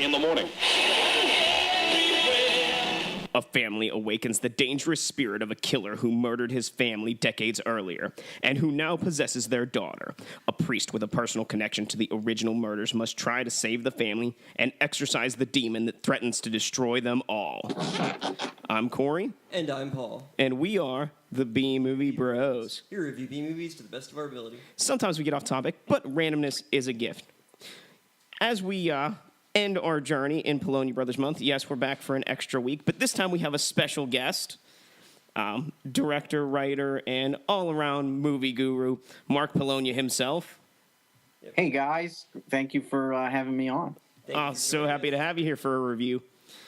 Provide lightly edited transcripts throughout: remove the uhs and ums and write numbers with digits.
in the morning. A family awakens the dangerous spirit of a killer who murdered his family decades earlier and who now possesses their daughter. A priest with a personal connection to the original murders must try to save the family and exorcise the demon that threatens to destroy them all. I'm Corey. And I'm Paul. And we are the B-Movie Bros. We review B-movies to the best of our ability. Sometimes we get off topic, but randomness is a gift. As we end our journey in Polonia Brothers Month, yes, we're back for an extra week, but this time we have a special guest, director, writer, and all-around movie guru, Mark Polonia himself. Hey, guys. Thank you for having me on. So happy to have you here for a review.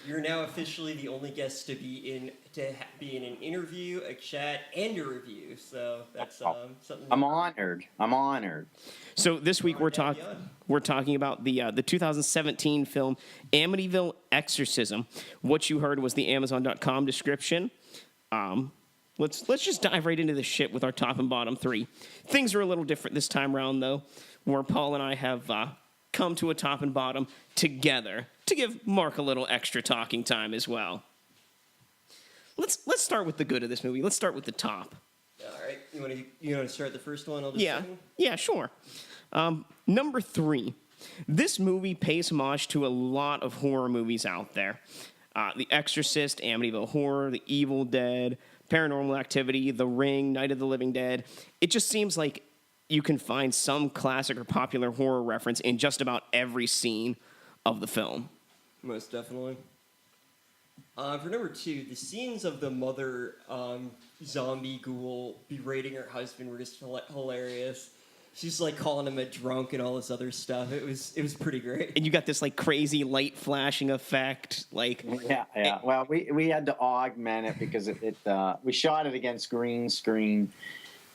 You're now officially the only guest to be in an interview, a chat, and a review. So that's something. I'm honored. So this week we're talking about the 2017 film Amityville Exorcism. What you heard was the Amazon.com description. Let's just dive right into this shit with our top and bottom three. Things are a little different this time around, though, where Paul and I have come to a top and bottom together to give Mark a little extra talking time as well. Let's start with the good of this movie. Let's start with the top. All right. You want to start the first one? I'll just Yeah, sure. Number 3. This movie pays homage to a lot of horror movies out there. The Exorcist, Amityville Horror, The Evil Dead, Paranormal Activity, The Ring, Night of the Living Dead. It just seems like you can find some classic or popular horror reference in just about every scene of the film. Most definitely. For number 2, the scenes of the mother zombie ghoul berating her husband were just hilarious. She's like calling him a drunk and all this other stuff. It was pretty great. And you got this like crazy light flashing effect, like yeah. Well, we had to augment it because we shot it against green screen.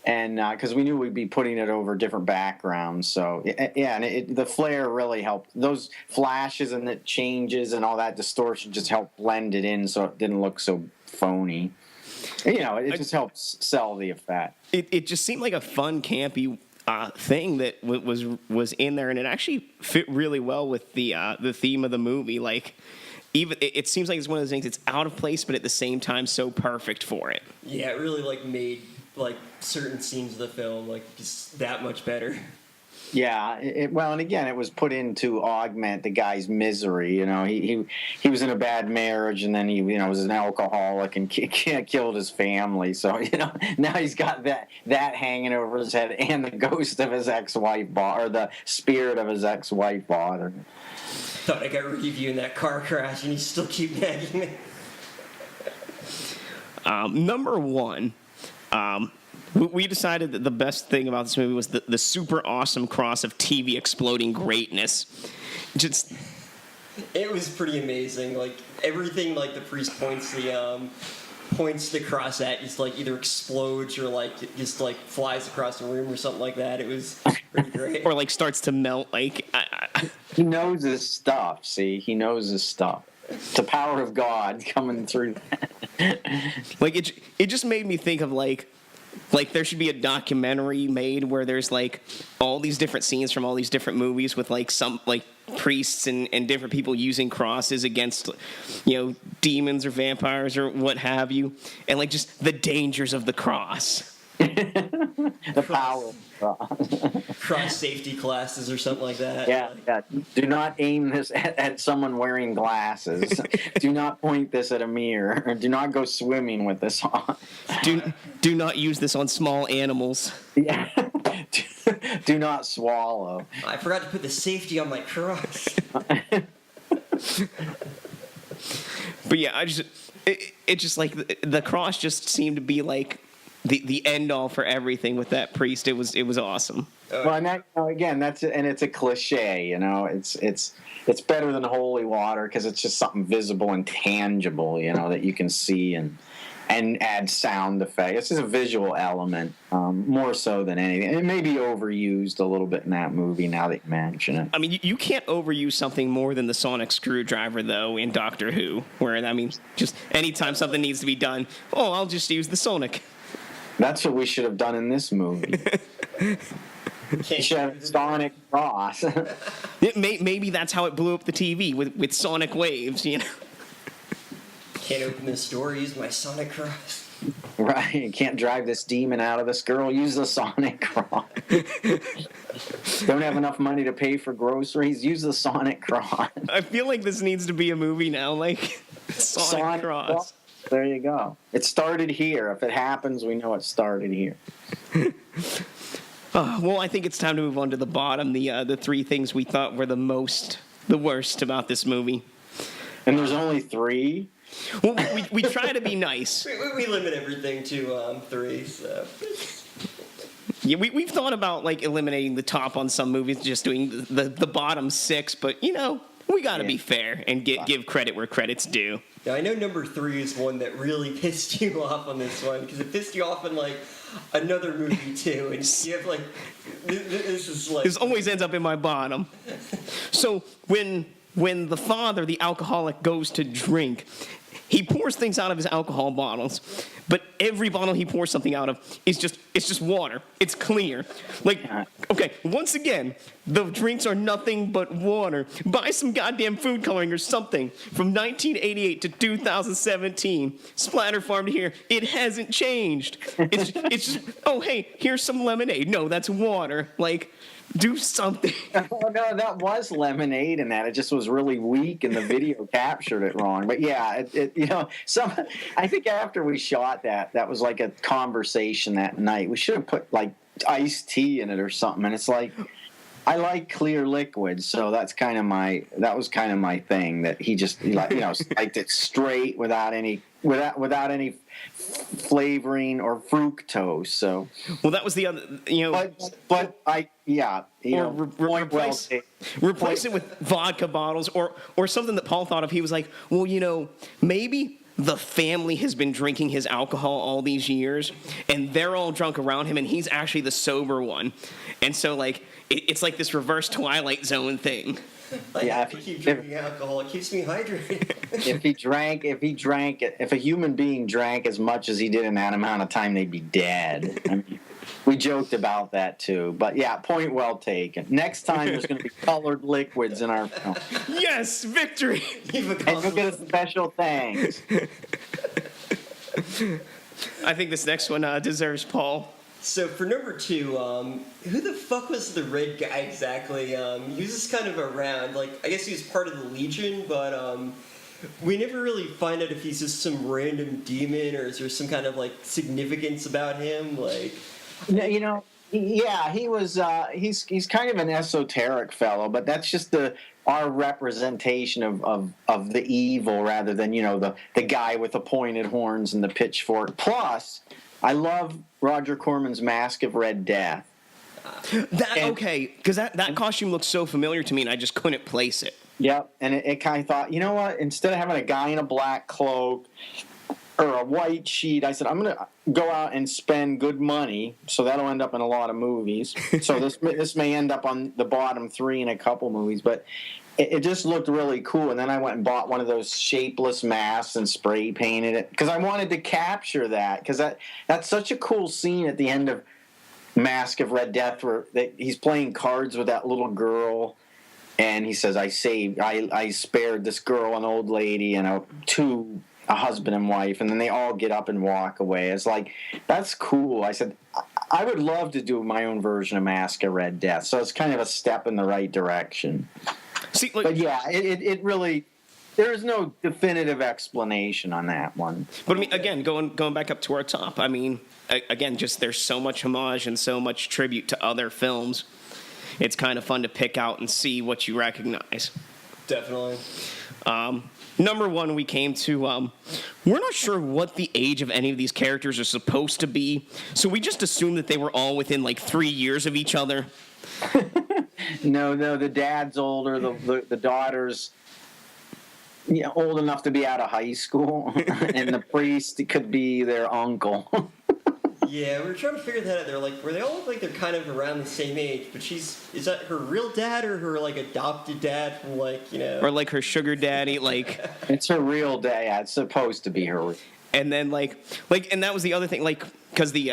And because we knew we'd be putting it over different backgrounds. So, the flare really helped. Those flashes and the changes and all that distortion just helped blend it in so it didn't look so phony. It just helps sell the effect. It just seemed like a fun, campy thing that was in there, and it actually fit really well with the theme of the movie. Like, even it seems like it's one of those things that's out of place, but at the same time so perfect for it. Yeah, it really made certain scenes of the film just that much better. Yeah, and again, it was put in to augment the guy's misery. He was in a bad marriage, and then he was an alcoholic and killed his family. So now he's got that hanging over his head, and the ghost of his ex-wife or the spirit of his ex-wife bothering. Thought I got rid of you in that car crash, and you still keep nagging me. Number 1. We decided that the best thing about this movie was the super awesome cross of TV exploding greatness. It was pretty amazing. Everything, the priest points the cross at just either explodes or just flies across the room or something like that. It was pretty great. Or starts to melt. He knows his stuff. See, he knows his stuff. It's the power of God coming through that. It just made me think of there should be a documentary made where there's all these different scenes from all these different movies with some priests and different people using crosses against demons or vampires or what have you, and just the dangers of the cross. The power of cross safety classes or something like that. Yeah. Do not aim this at someone wearing glasses. Do not point this at a mirror. Do not go swimming with this on. Do not use this on small animals. Yeah. Do not swallow. I forgot to put the safety on my cross. But yeah, it just the cross just seemed to be the end all for everything with that priest. It was awesome. Well, and again, that's it, and it's a cliche. It's better than holy water because it's just something visible and tangible. That you can see and add sound effects. It's just a visual element more so than anything. It may be overused a little bit in that movie now that you mention it. I mean, you can't overuse something more than the sonic screwdriver, though, in Doctor Who, where just anytime something needs to be done, I'll just use the sonic. That's what we should have done in this movie. Sonic cross. Maybe that's how it blew up the TV with sonic waves, you know. Can't open this door, use my sonic cross. Right, you can't drive this demon out of this girl, use the sonic cross. Don't have enough money to pay for groceries, use the sonic cross. I feel like this needs to be a movie now, like Sonic Cross. There you go. It started here. If it happens, we know it started here. Well, I think it's time to move on to the bottom, the three things we thought were the worst about this movie. And there's only 3? Well, we try to be nice. We limit everything to 3, so... Yeah, we've thought about, like, eliminating the top on some movies, just doing the bottom 6, but, you know, we got to be fair and give credit where credit's due. Now, I know number 3 is one that really pissed you off on this one, because it pissed you off in, like, another movie, too, and you have, like, this is, like... This always ends up in my bottom. So, when the father, the alcoholic, goes to drink, he pours things out of his alcohol bottles, but every bottle he pours something out of is just water. It's clear. Like, okay, once again, the drinks are nothing but water. Buy some goddamn food coloring or something from 1988 to 2017. Splatter Farm to here. It hasn't changed. It's just, oh, hey, here's some lemonade. No, that's water. Like, do something. Oh, no, that was lemonade in that. It just was really weak, and the video captured it wrong. But yeah, I think after we shot that was like a conversation that night. We should have put like iced tea in it or something. And it's like, I like clear liquids, so that was kind of my thing. That he liked it straight without any flavoring or fructose. So, well, that was the other, replace it with vodka bottles or something that Paul thought of. He was like, well, maybe the family has been drinking his alcohol all these years, and they're all drunk around him, and he's actually the sober one, and so like it's like this reverse Twilight Zone thing. If you keep drinking alcohol, it keeps me hydrated. If a human being drank as much as he did in that amount of time, they'd be dead. I mean, we joked about that too, but yeah, point well taken. Next time, there's going to be colored liquids in our film. Yes, victory! And you'll get a special thanks. I think this next one deserves Paul. So for number 2, who the fuck was the red guy exactly? He was just kind of around. Like, I guess he was part of the Legion, but we never really find out if he's just some random demon or is there some kind of like significance about him. Like, he was. He's kind of an esoteric fellow, but that's just our representation of the evil rather than the guy with the pointed horns and the pitchfork. Plus, I love Roger Corman's Mask of Red Death. Because that costume looks so familiar to me, and I just couldn't place it. Yep, and it kind of thought, you know what? Instead of having a guy in a black cloak or a white sheet, I said I'm going to go out and spend good money, so that'll end up in a lot of movies. So this may end up on the bottom 3 in a couple movies, but it just looked really cool. And then I went and bought one of those shapeless masks and spray painted it because I wanted to capture that because that's such a cool scene at the end of Mask of Red Death where he's playing cards with that little girl. And he says, I spared this girl, an old lady, and a husband and wife. And then they all get up and walk away. It's like, that's cool. I said, I would love to do my own version of Mask of Red Death. So it's kind of a step in the right direction. See, but yeah, it really, there is no definitive explanation on that one. But I mean, again, going back up to our top, I mean, again, just there's so much homage and so much tribute to other films. It's kind of fun to pick out and see what you recognize. Definitely. Number 1, we came to, we're not sure what the age of any of these characters are supposed to be, so we just assumed that they were all within like 3 years of each other. No, the dad's older, the daughter's old enough to be out of high school, and the priest could be their uncle. Yeah, we were trying to figure that out. They're like, where they all look like they're kind of around the same age, but is that her real dad or her like adopted dad from or like her sugar daddy, like it's her real dad. Yeah, it's supposed to be her. And then like, and that was the other thing, like, because the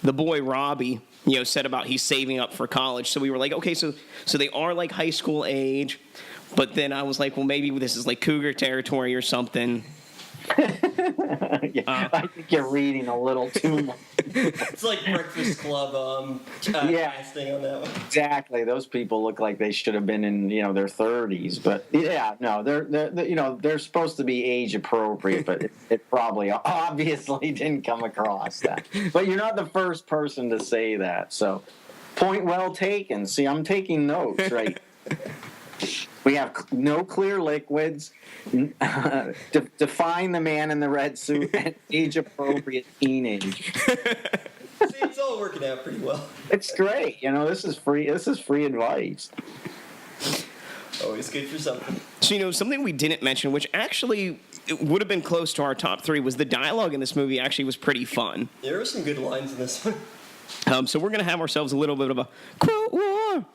the boy Robbie, said about he's saving up for college. So we were like, okay, so they are like high school age, but then I was like, well, maybe this is like cougar territory or something. I think you're reading a little too much. It's like Breakfast Club casting on that one. Exactly. Those people look like they should have been in their 30s, but yeah, no, they're supposed to be age appropriate, but it probably obviously didn't come across that. But you're not the first person to say that, so point well taken. See, I'm taking notes, right? We have no clear liquids. Define the man in the red suit and age-appropriate teenage. See, it's all working out pretty well. It's great. This is free. This is free advice. Always good for something. So, something we didn't mention, which actually it would have been close to our top 3, was the dialogue in this movie actually was pretty fun. There were some good lines in this one. So we're going to have ourselves a little bit of a quote war.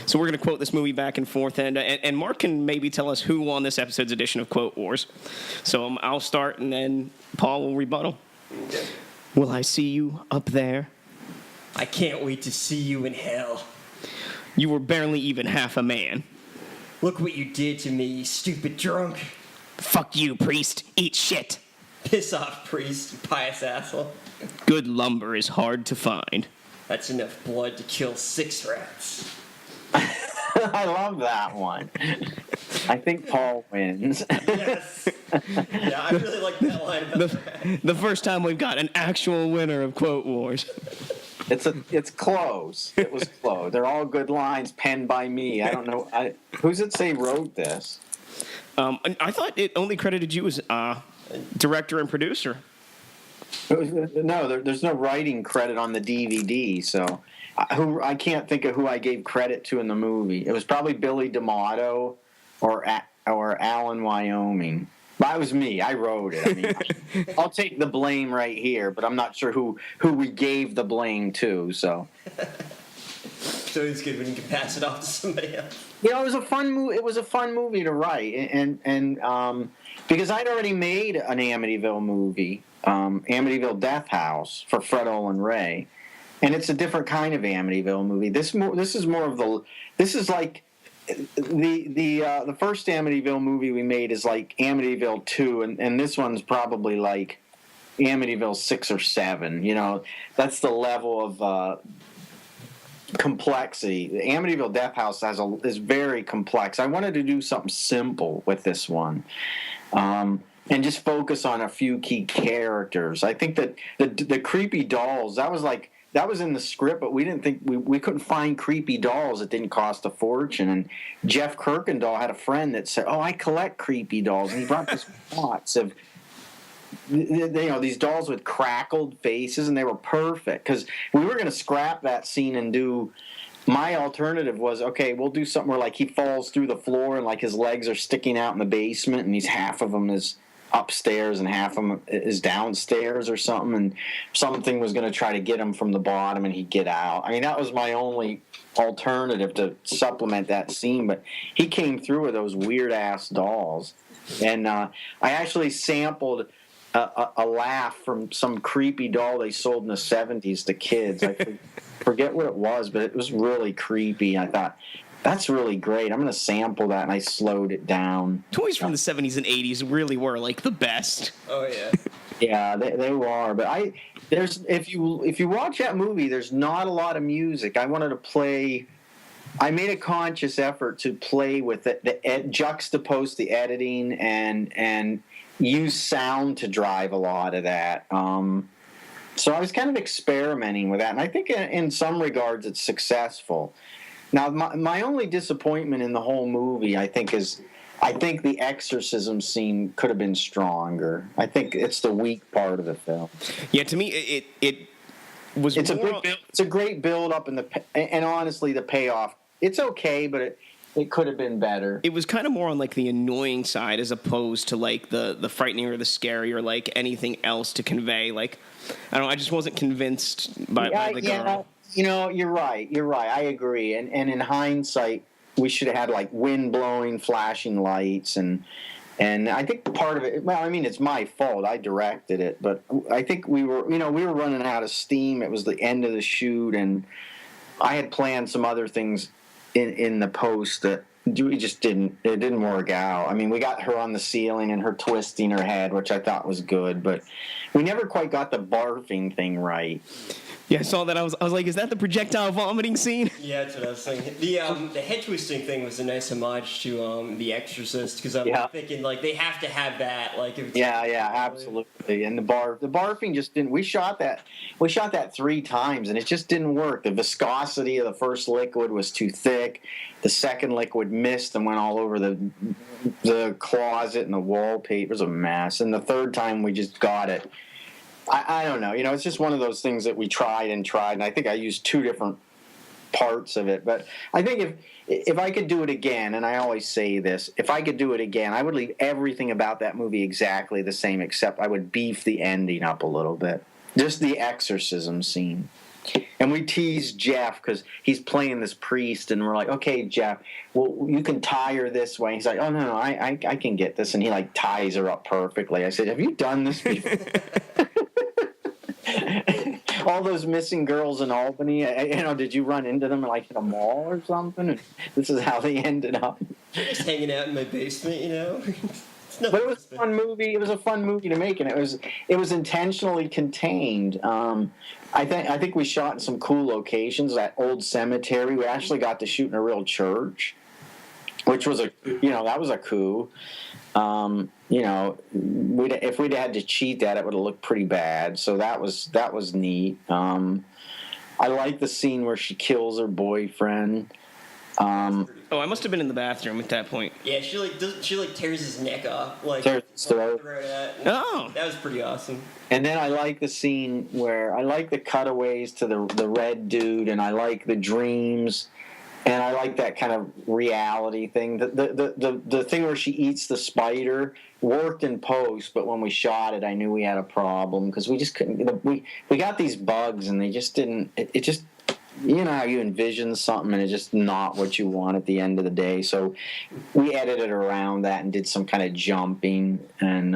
So we're going to quote this movie back and forth, and Mark can maybe tell us who won this episode's edition of Quote Wars. So I'll start, and then Paul will rebuttal. Okay. Will I see you up there? I can't wait to see you in hell. You were barely even half a man. Look what you did to me, you stupid drunk. Fuck you, priest. Eat shit. Piss off, priest, you pious asshole. Good lumber is hard to find. That's enough blood to kill 6 rats. I love that one. I think Paul wins. Yes. Yeah, I really like that line about that. The first time we've got an actual winner of Quote Wars. It's close. It was close. They're all good lines penned by me. I don't know. Who's it say wrote this? I thought it only credited you as director and producer. No, there's no writing credit on the DVD, so I can't think of who I gave credit to in the movie. It was probably Billy D'Amato or Alan Wyoming. But it was me. I wrote it. I mean, I'll take the blame right here, but I'm not sure who we gave the blame to. So It's always good when you can pass it off to somebody else. it was a fun movie. It was a fun movie to write, and because I'd already made an Amityville movie. Amityville Death House for Fred Olin Ray, and it's a different kind of Amityville movie. This is more of the. This is like the first Amityville movie we made is like Amityville 2, and this one's probably like Amityville 6 or 7. That's the level of complexity. The Amityville Death House is very complex. I wanted to do something simple with this one. And just focus on a few key characters. I think that the creepy dolls, that was in the script, but we didn't think we couldn't find creepy dolls. It didn't cost a fortune. And Jeff Kirkendall had a friend that said, "Oh, I collect creepy dolls," and he brought this box of these dolls with crackled faces, and they were perfect because we were going to scrap that scene and do. My alternative was, okay, we'll do something where like he falls through the floor and like his legs are sticking out in the basement, and half of them is upstairs and half of them is downstairs or something, and something was going to try to get him from the bottom and he'd get out. I mean, that was my only alternative to supplement that scene, but he came through with those weird ass dolls, and I actually sampled a laugh from some creepy doll they sold in the 70s to kids. I forget what it was, but it was really creepy. I thought, that's really great. I'm going to sample that, and I slowed it down. Toys from the 70s and 80s really were like the best. Oh yeah. Yeah, they were. But if you watch that movie, there's not a lot of music. I wanted to play. I made a conscious effort to play with it, juxtapose the editing and use sound to drive a lot of that. So I was kind of experimenting with that, and I think in some regards it's successful. Now, my only disappointment in the whole movie, I think the exorcism scene could have been stronger. I think it's the weak part of the film. Yeah, to me, it was. It's a great build up, and honestly, the payoff. It's okay, but it could have been better. It was kind of more on like the annoying side as opposed to like the frightening or the scary or like anything else to convey. Like, I don't know, I just wasn't convinced by the girl. You're right. I agree. And in hindsight, we should have had like wind blowing, flashing lights, and And I think part of it, well, I mean, it's my fault. I directed it, but I think we were running out of steam. It was the end of the shoot, and I had planned some other things in the post that we just didn't work out. I mean, we got her on the ceiling and her twisting her head, which I thought was good, but we never quite got the barfing thing right. Yeah, I saw that. I was like, is that the projectile vomiting scene? Yeah, that's what I was thinking. The head twisting thing was a nice homage to The Exorcist, because I'm thinking like they have to have that. Like, if it's absolutely. And the barfing just didn't. We shot that 3 times, and it just didn't work. The viscosity of the first liquid was too thick. The second liquid missed and went all over the closet and the wallpaper. It was a mess. And the third time we just got it. I don't know. It's just one of those things that we tried, and I think I used 2 different parts of it. But I think if I could do it again, and I always say this, if I could do it again, I would leave everything about that movie exactly the same, except I would beef the ending up a little bit. Just the exorcism scene. And we teased Jeff because he's playing this priest, and we're like, okay, Jeff, well, you can tie her this way. He's like, oh, no, I can get this. And he, like, ties her up perfectly. I said, have you done this before? All those missing girls in Albany, did you run into them like in a mall or something? And this is how they ended up. Just hanging out in my basement, But it was a fun movie. It was a fun movie to make, and it was intentionally contained. I think we shot in some cool locations. That old cemetery. We actually got to shoot in a real church, which was that was a coup. If we'd had to cheat that, it would have looked pretty bad. So that was neat. I like the scene where she kills her boyfriend. I must have been in the bathroom at that point. Yeah, she tears his neck off, tears his throat. Oh, that was pretty awesome. And then I like the scene where I like the cutaways to the red dude, and I like the dreams. And I like that kind of reality thing. The thing where she eats the spider worked in post, but when we shot it, I knew we had a problem because we just couldn't. We got these bugs, and they just didn't. It just, how you envision something, and it's just not what you want at the end of the day. So we edited around that and did some kind of jumping, and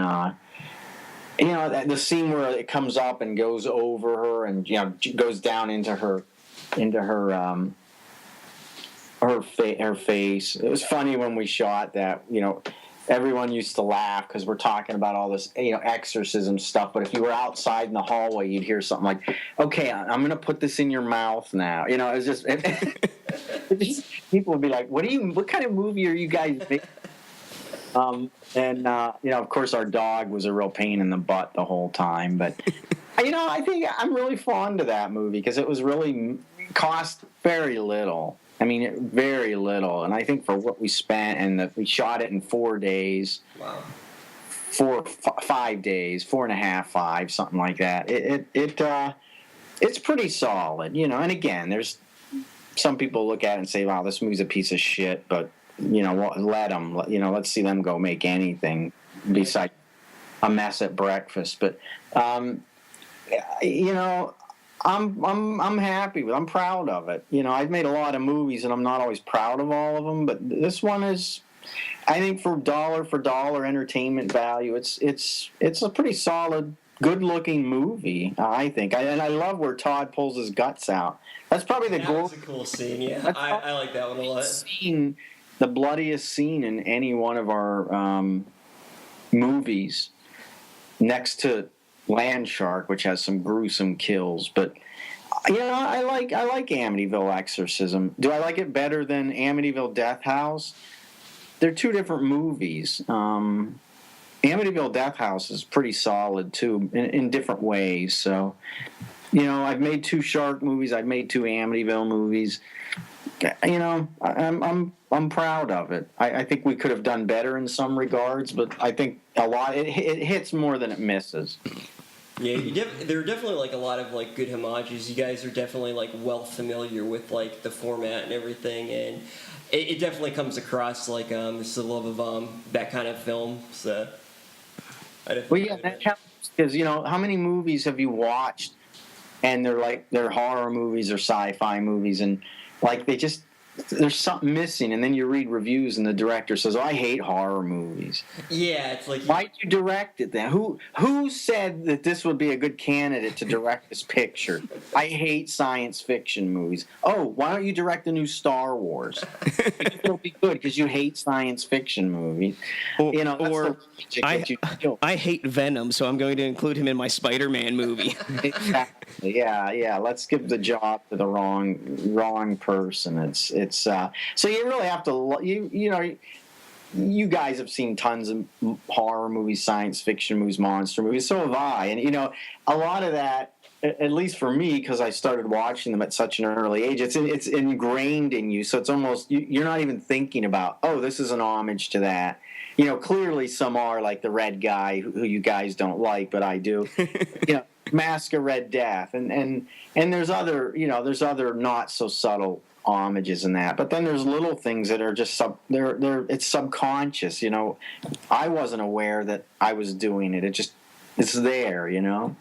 the scene where it comes up and goes over her, and goes down into her face. It was funny when we shot that. Everyone used to laugh because we're talking about all this, exorcism stuff. But if you were outside in the hallway, you'd hear something like, "Okay, I'm going to put this in your mouth now." It was just people would be like, "What kind of movie are you guys making?" Of course, our dog was a real pain in the butt the whole time. But I think I'm really fond of that movie because it was really cost very little. I mean, very little, and I think for what we spent, and that we shot it in 4 days. Wow. 5 days, 4.5, 5, something like that. It's pretty solid, And again, there's some people look at it and say, "Wow, this movie's a piece of shit," but let them. Let's see them go make anything besides a mess at breakfast. But I'm happy with. I'm proud of it. I've made a lot of movies, and I'm not always proud of all of them. But this one is, I think, for dollar entertainment value, it's a pretty solid, good-looking movie. I think, and I love where Todd pulls his guts out. That's probably the goal. That was a cool scene. Yeah, I like that one a lot. The bloodiest scene in any one of our movies, next to Land Shark, which has some gruesome kills. But I like Amityville Exorcism. Do I like it better than Amityville Death House? They're 2 different movies. Amityville Death House is pretty solid too, in different ways. So I've made 2 Shark movies. I've made 2 Amityville movies. I'm proud of it. I think we could have done better in some regards, but I think a lot it hits more than it misses. Yeah, there are definitely a lot of good homages. You guys are definitely well familiar with the format and everything, and it definitely comes across just the love of that kind of film. So, that helps because how many movies have you watched, and they're horror movies or sci-fi movies, and they just there's something missing, and then you read reviews and the director says, "Oh, I hate horror movies." Yeah, it's like Why'd you direct it then? Who said that this would be a good candidate to direct this picture? I hate science fiction movies. Oh, why don't you direct a new Star Wars? It'll be good because you hate science fiction movies. Or, You know, that's or the logic that you do. I hate Venom, so I'm going to include him in my Spider-Man movie. Exactly. Yeah. Let's give the job to the wrong person. It's so you really have to you know. You guys have seen tons of horror movies, science fiction movies, monster movies. So have I. And, you know, a lot of that, at least for me, because I started watching them at such an early age, it's ingrained in you. So it's almost, you're not even thinking about, oh, this is an homage to that. You know, clearly some are, like the red guy who you guys don't like, but I do. You know, Mask of Red Death. And there's other, you know, there's other not so subtle homages in that, but then there's little things that are just it's subconscious. You know, I wasn't aware that I was doing it. It's there. You know.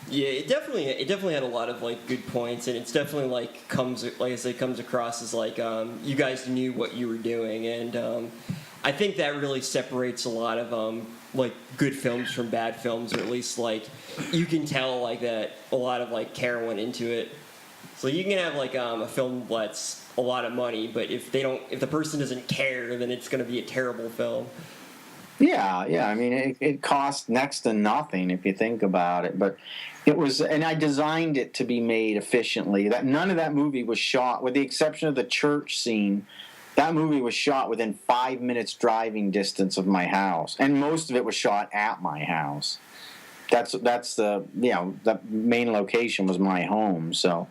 Yeah, it definitely had a lot of like good points, and it's definitely like comes across as like you guys knew what you were doing, and I think that really separates a lot of like good films from bad films, or at least like you can tell like that a lot of like care went into it. So you can have like a film that's a lot of money, but if the person doesn't care, then it's going to be a terrible film. Yeah. I mean, it cost next to nothing if you think about it, but it was, and I designed it to be made efficiently. That none of that movie was shot, with the exception of the church scene. That movie was shot within 5 minutes driving distance of my house, and most of it was shot at my house. That's the, you know, the main location was my home, so.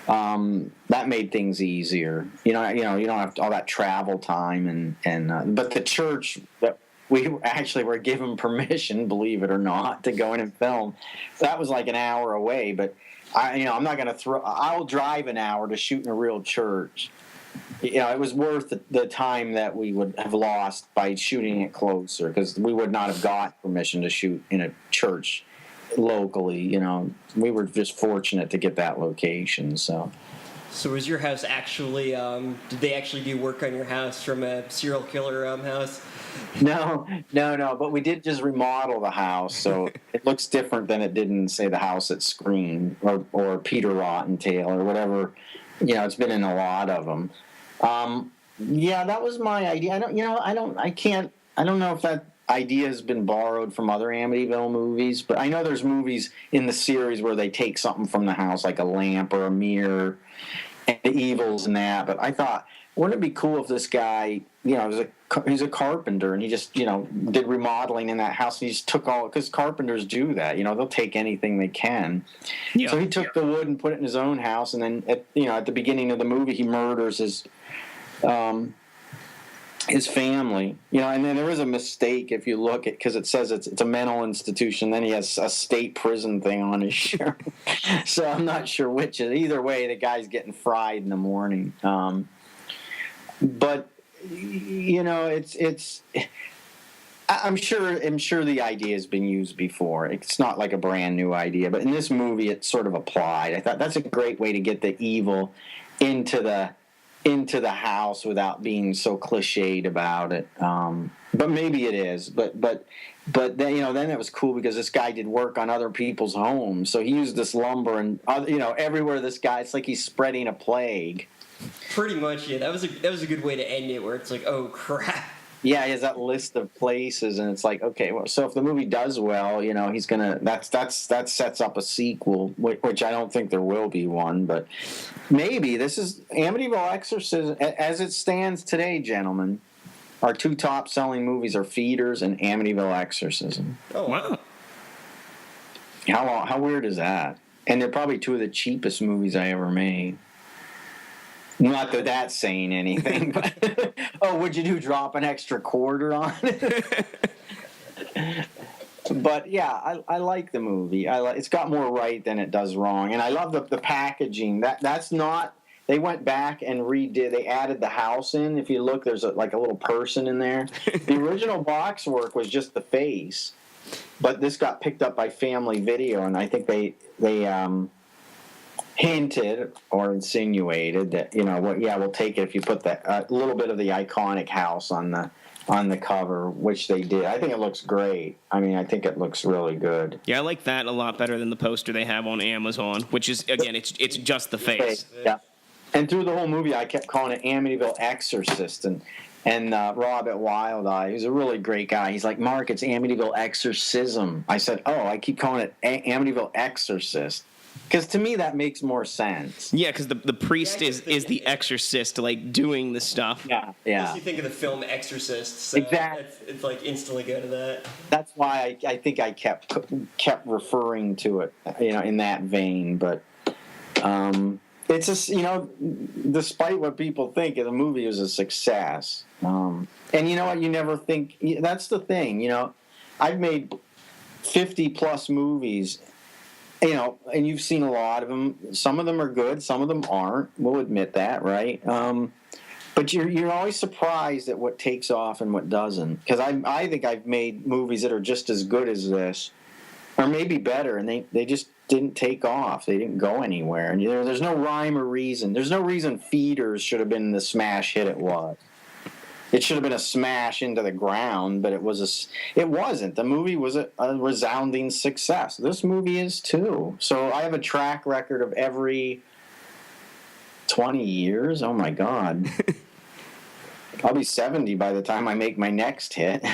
That made things easier. You know, you don't have all that travel time, and but the church that we actually were given permission, believe it or not, to go in and film. That was like an hour away, but I'm not going to I'll drive an hour to shoot in a real church. You know, it was worth the time that we would have lost by shooting it closer, because we would not have got permission to shoot in a church locally. You know, we were just fortunate to get that location. So was your house actually did they actually do work on your house from a serial killer house? No, but we did just remodel the house, so it looks different than it did in, say, the house at Scream or Peter Rottentail or whatever. You know, it's been in a lot of them. Yeah, that was my idea. I don't know if that idea has been borrowed from other Amityville movies, but I know there's movies in the series where they take something from the house, like a lamp or a mirror, and the evils and that. But I thought, wouldn't it be cool if this guy, you know, he's a carpenter, and he just, you know, did remodeling in that house, and he just took all, because carpenters do that, you know, they'll take anything they can. Yeah. So he took the wood and put it in his own house, and then at the beginning of the movie, he murders his family, you know, and then there is a mistake if you look at, because it says it's a mental institution, then he has a state prison thing on his shirt. So I'm not sure which is. Either way, the guy's getting fried in the morning. But you know, it's I'm sure the idea has been used before. It's not like a brand new idea, but in this movie it sort of applied. I thought that's a great way to get the evil into the house without being so cliched about it. But maybe it is. But then, you know, then it was cool because this guy did work on other people's homes. So he used this lumber, and you know, everywhere this guy, it's like he's spreading a plague. Pretty much, yeah. That was a good way to end it, where it's like, oh crap. Yeah, he has that list of places, and it's like, okay, well, so if the movie does well, you know, he's gonna that sets up a sequel, which I don't think there will be one, but maybe. This is Amityville Exorcism as it stands today, gentlemen. Our two top-selling movies are Feeders and Amityville Exorcism. Oh wow! How weird is that? And they're probably two of the cheapest movies I ever made. Not that that's saying anything, but oh, would you drop an extra quarter on it? But yeah, I like the movie. It's got more right than it does wrong, and I love the packaging. That's not. They went back and redid. They added the house in. If you look, there's like a little person in there. The original box work was just the face, but this got picked up by Family Video, and I think they hinted or insinuated that, we'll take it if you put that a little bit of the iconic house on the cover, which they did. I think it looks great. I mean, I think it looks really good. Yeah, I like that a lot better than the poster they have on Amazon, which is, again, it's just the face. Yeah. And through the whole movie, I kept calling it Amityville Exorcist, and Robert Wildeye, who's a really great guy, he's like, Mark, it's Amityville Exorcism. I said, I keep calling it Amityville Exorcist. Because to me, that makes more sense. Yeah, because the priest is the exorcist, like, doing the stuff. Yeah. Plus you think of the film Exorcist, so Exactly. it's like instantly go to that. That's why I think I kept referring to it, in that vein. But it's just, despite what people think, the movie was a success. And you know what? You never think. That's the thing. I've made 50+ movies. And you've seen a lot of them. Some of them are good, some of them aren't. We'll admit that, right? But you're always surprised at what takes off and what doesn't. Because I think I've made movies that are just as good as this, or maybe better, and they just didn't take off. They didn't go anywhere. And there's no rhyme or reason. There's no reason Feeders should have been the smash hit it was. It should have been a smash into the ground, but it wasn't. The movie was a resounding success. This movie is too. So I have a track record of every 20 years. Oh my God. I'll be 70 by the time I make my next hit.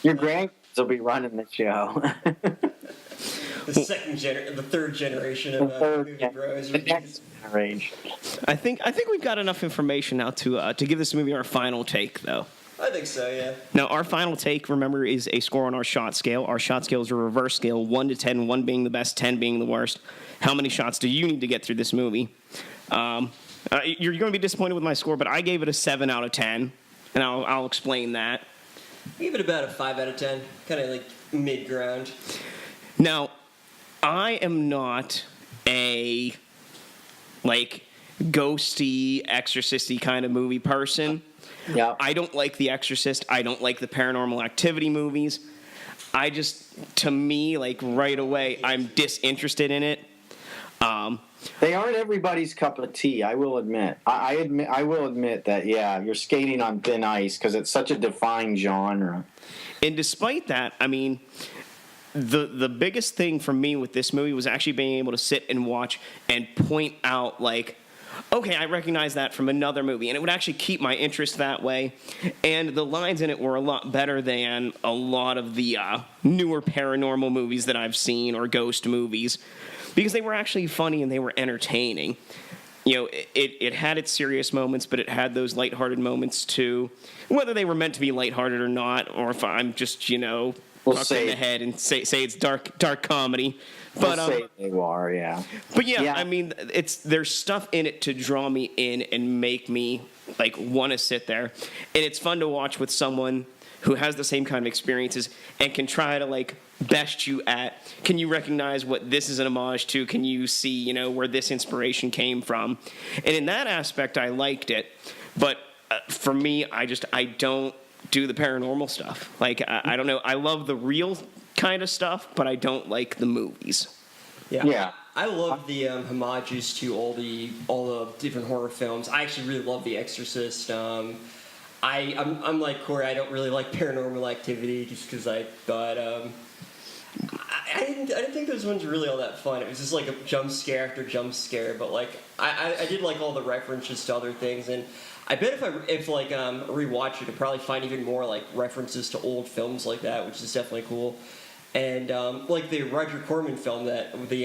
Your grandkids will be running the show. The third generation of movie bros. The next generation. I think we've got enough information now to give this movie our final take, though. I think so, yeah. Now, our final take, remember, is a score on our shot scale. Our shot scale is a reverse scale, 1 to 10, 1 being the best, 10 being the worst. How many shots do you need to get through this movie? You're going to be disappointed with my score, but I gave it a 7 out of 10, and I'll explain that. I give it about a 5 out of 10, kind of like mid-ground. Now, I am not a, ghosty, exorcisty kind of movie person. Yeah. I don't like The Exorcist. I don't like the Paranormal Activity movies. To me, right away, I'm disinterested in it. They aren't everybody's cup of tea, I will admit. I will admit that, yeah, you're skating on thin ice because it's such a defined genre. And despite that, I mean, the biggest thing for me with this movie was actually being able to sit and watch and point out, okay, I recognize that from another movie. And it would actually keep my interest that way. And the lines in it were a lot better than a lot of the newer paranormal movies that I've seen or ghost movies, because they were actually funny and they were entertaining. It had its serious moments, but it had those lighthearted moments too. Whether they were meant to be lighthearted or not, or if I'm just, fucked in the head and say it's dark comedy. But we'll say they are, yeah. But yeah, I mean, there's stuff in it to draw me in and make me want to sit there, and it's fun to watch with someone who has the same kind of experiences and can try to best you at. Can you recognize what this is an homage to? Can you see where this inspiration came from? And in that aspect, I liked it. But for me, I don't do the paranormal stuff. I don't know. I love the real kind of stuff, but I don't like the movies. Yeah. I love the homages to all the different horror films. I actually really love The Exorcist. I'm like Corey. I don't really like Paranormal Activity just because I thought I didn't think those ones were really all that fun. It was just a jump scare after jump scare. But I did like all the references to other things, and I bet if rewatch it, I'd probably find even more references to old films like that, which is definitely cool. And the Roger Corman film that the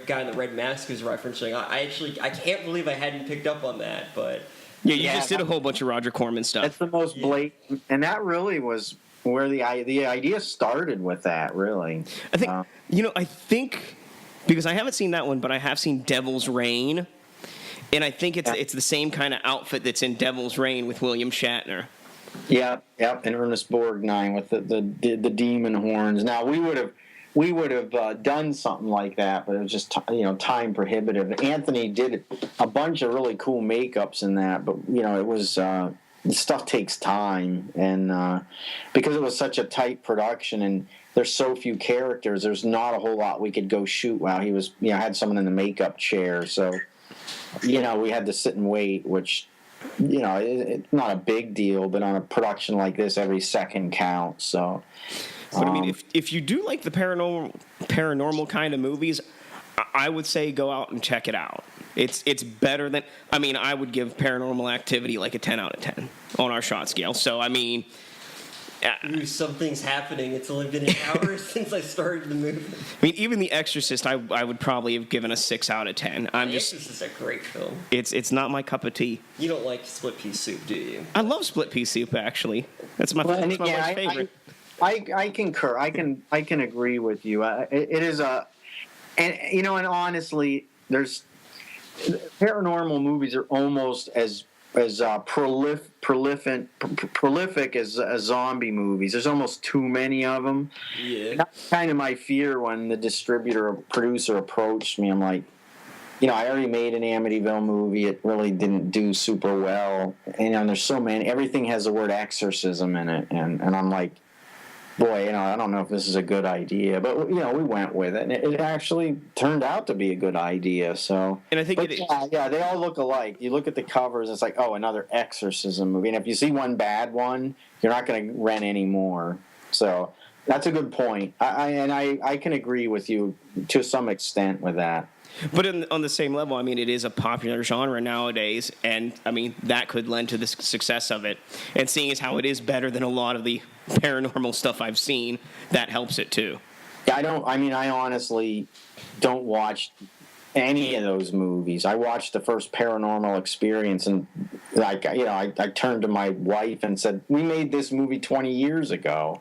guy in the red mask is referencing, I can't believe I hadn't picked up on that. But yeah, you just did a whole bunch of Roger Corman stuff. That's the most blatant, and that really was where the idea started with that. Really, I think I think because I haven't seen that one, but I have seen Devil's Reign. And I think it's the same kind of outfit that's in Devil's Reign with William Shatner. Yeah, and Ernest Borgnine with the demon horns. Now we would have done something like that, but it was just time prohibitive. Anthony did a bunch of really cool makeups in that, but it was stuff takes time, and because it was such a tight production, there's so few characters. There's not a whole lot we could go shoot while he was, had someone in the makeup chair. So, we had to sit and wait, which, it's not a big deal, but on a production like this, every second counts. So, but I mean, if you do like the paranormal kind of movies, I would say go out and check it out. It's better than, I would give Paranormal Activity like a 10 out of 10 on our shot scale. So, something's happening. It's only been an hour since I started the movie. Even The Exorcist, I would probably have given a 6 out of 10. The Exorcist is a great film. It's not my cup of tea. You don't like split pea soup, do you? I love split pea soup, actually. That's my wife's favorite. I concur. I can agree with you. It is and honestly, there's paranormal movies are almost as prolific as zombie movies. There's almost too many of them. Yeah. That's kind of my fear when the distributor or producer approached me. I'm like, I already made an Amityville movie. It really didn't do super well. And there's so many. Everything has the word exorcism in it. And I'm like, boy, I don't know if this is a good idea, but we went with it, and it actually turned out to be a good idea. So, and I think they all look alike. You look at the covers, it's like, oh, another exorcism movie. And if you see one bad one, you're not going to rent any more. So that's a good point. I can agree with you to some extent with that. But on the same level, it is a popular genre nowadays, and that could lend to the success of it. And seeing as how it is better than a lot of the paranormal stuff I've seen, that helps it too. Yeah, I honestly don't watch any of those movies. I watched the first Paranormal Experience, and I turned to my wife and said, "We made this movie 20 years ago."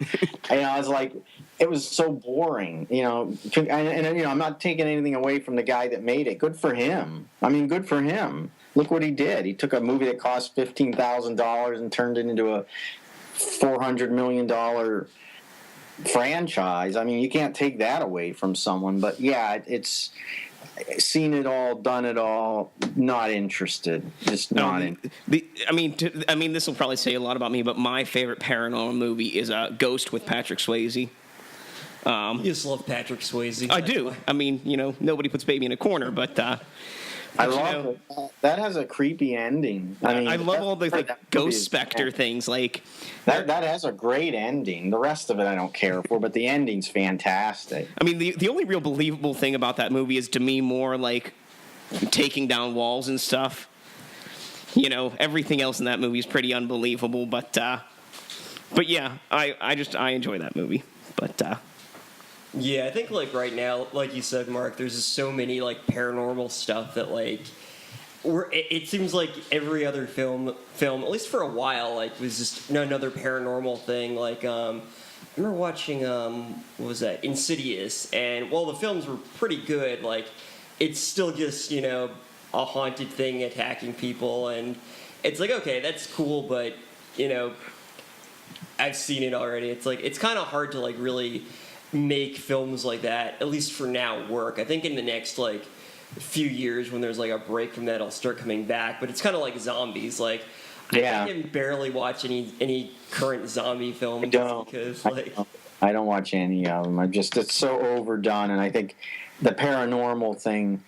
And I was like, it was so boring, and I'm not taking anything away from the guy that made it. Good for him. Good for him. Look what he did. He took a movie that cost $15,000 and turned it into a $400 million franchise. You can't take that away from someone. But yeah, it's seen it all, done it all. Not interested. Just not. This will probably say a lot about me, but my favorite paranormal movie is Ghost with Patrick Swayze. You just love Patrick Swayze. I do. Nobody puts baby in a corner, but I love it. That has a creepy ending. I love all the ghost specter things. Like that has a great ending. The rest of it I don't care for, but the ending's fantastic. The only real believable thing about that movie is to me more like taking down walls and stuff. Everything else in that movie is pretty unbelievable, but yeah, I enjoy that movie. But yeah, I think right now, like you said, Mark, there's just so many paranormal stuff that it seems like every other film at least for a while was just another paranormal thing. I remember watching what was that, Insidious, and while the films were pretty good, it's still just a haunted thing attacking people, and it's okay, that's cool, but I've seen it already. It's kind of hard to really make films like that, at least for now, work. I think in the next few years, when there's a break from that, I'll start coming back. But it's kind of like zombies. I can barely watch any current zombie films. I don't watch any of them. It's so overdone, and I think the paranormal thing,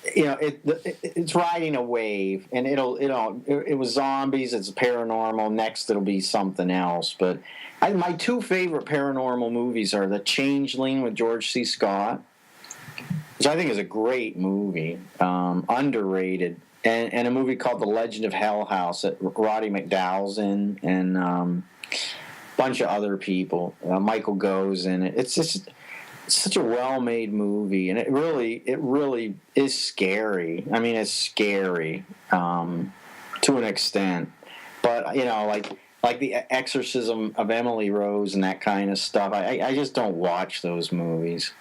it's riding a wave, and it was zombies, it's paranormal. Next, it'll be something else, but. My two favorite paranormal movies are The Changeling with George C. Scott, which I think is a great movie, underrated, and a movie called The Legend of Hell House that Roddy McDowall's in, and a bunch of other people. Michael Go's in it. It's such a well-made movie, and it really is scary. It's scary to an extent, but like the Exorcism of Emily Rose and that kind of stuff. I just don't watch those movies.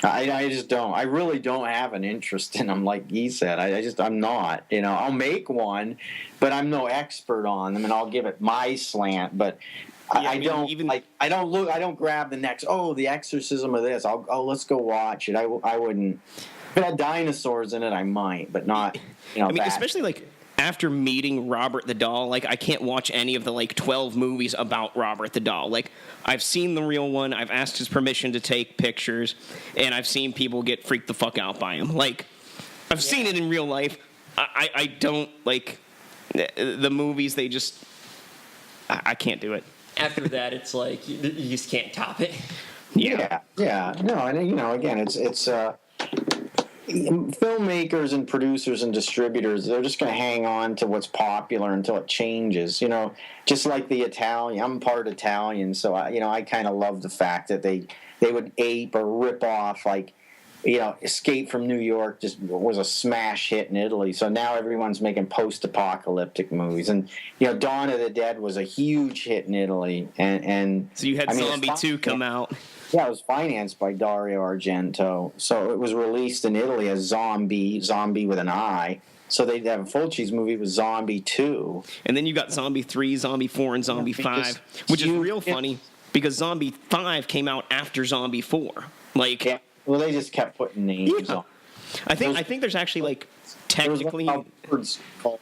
I just don't. I really don't have an interest in them, like he said. I'm not. I'll make one, but I'm no expert on them, and I'll give it my slant. But I don't grab the next. Oh, the Exorcism of this. Let's go watch it. I wouldn't. If it had dinosaurs in it, I might, but not. especially after meeting Robert the Doll, like, I can't watch any of the, like, 12 movies about Robert the Doll. Like, I've seen the real one, I've asked his permission to take pictures, and I've seen people get freaked the fuck out by him. Like, I've seen it in real life. I don't, like, the movies, they just, I can't do it. After that, it's like, you just can't top it. Yeah. No, and you know, again, it's filmmakers and producers and distributors, they're just going to hang on to what's popular until it changes. You know, just like the Italian. I'm part Italian, so I kind of love the fact that they would ape or rip off, like, you know, Escape from New York just was a smash hit in Italy. So now everyone's making post-apocalyptic movies, and you know, Dawn of the Dead was a huge hit in Italy, and so you had Zombie 2 come out. Yeah, it was financed by Dario Argento. So it was released in Italy as Zombie with an I. So they'd have a Fulci's movie with Zombie 2. And then you got Zombie 3, Zombie 4, and Zombie 5, which is real funny because Zombie 5 came out after Zombie 4. Like, yeah. Well, they just kept putting names on. I think there's actually, like, technically... There was birds called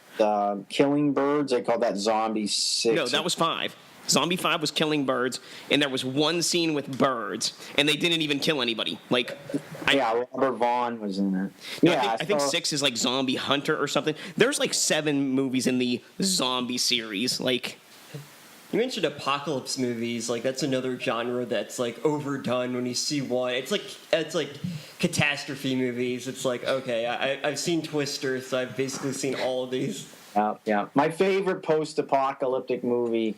Killing Birds. They called that Zombie 6. No, that was 5. Zombie 5 was killing birds, and there was one scene with birds, and they didn't even kill anybody. Like, Robert Vaughn was in it. No, I think 6 is like Zombie Hunter or something. There's like 7 movies in the zombie series. Like, you mentioned apocalypse movies. Like, that's another genre that's like overdone when you see one. It's like catastrophe movies. It's like, okay, I've seen Twister, so I've basically seen all of these. Yeah. My favorite post-apocalyptic movie,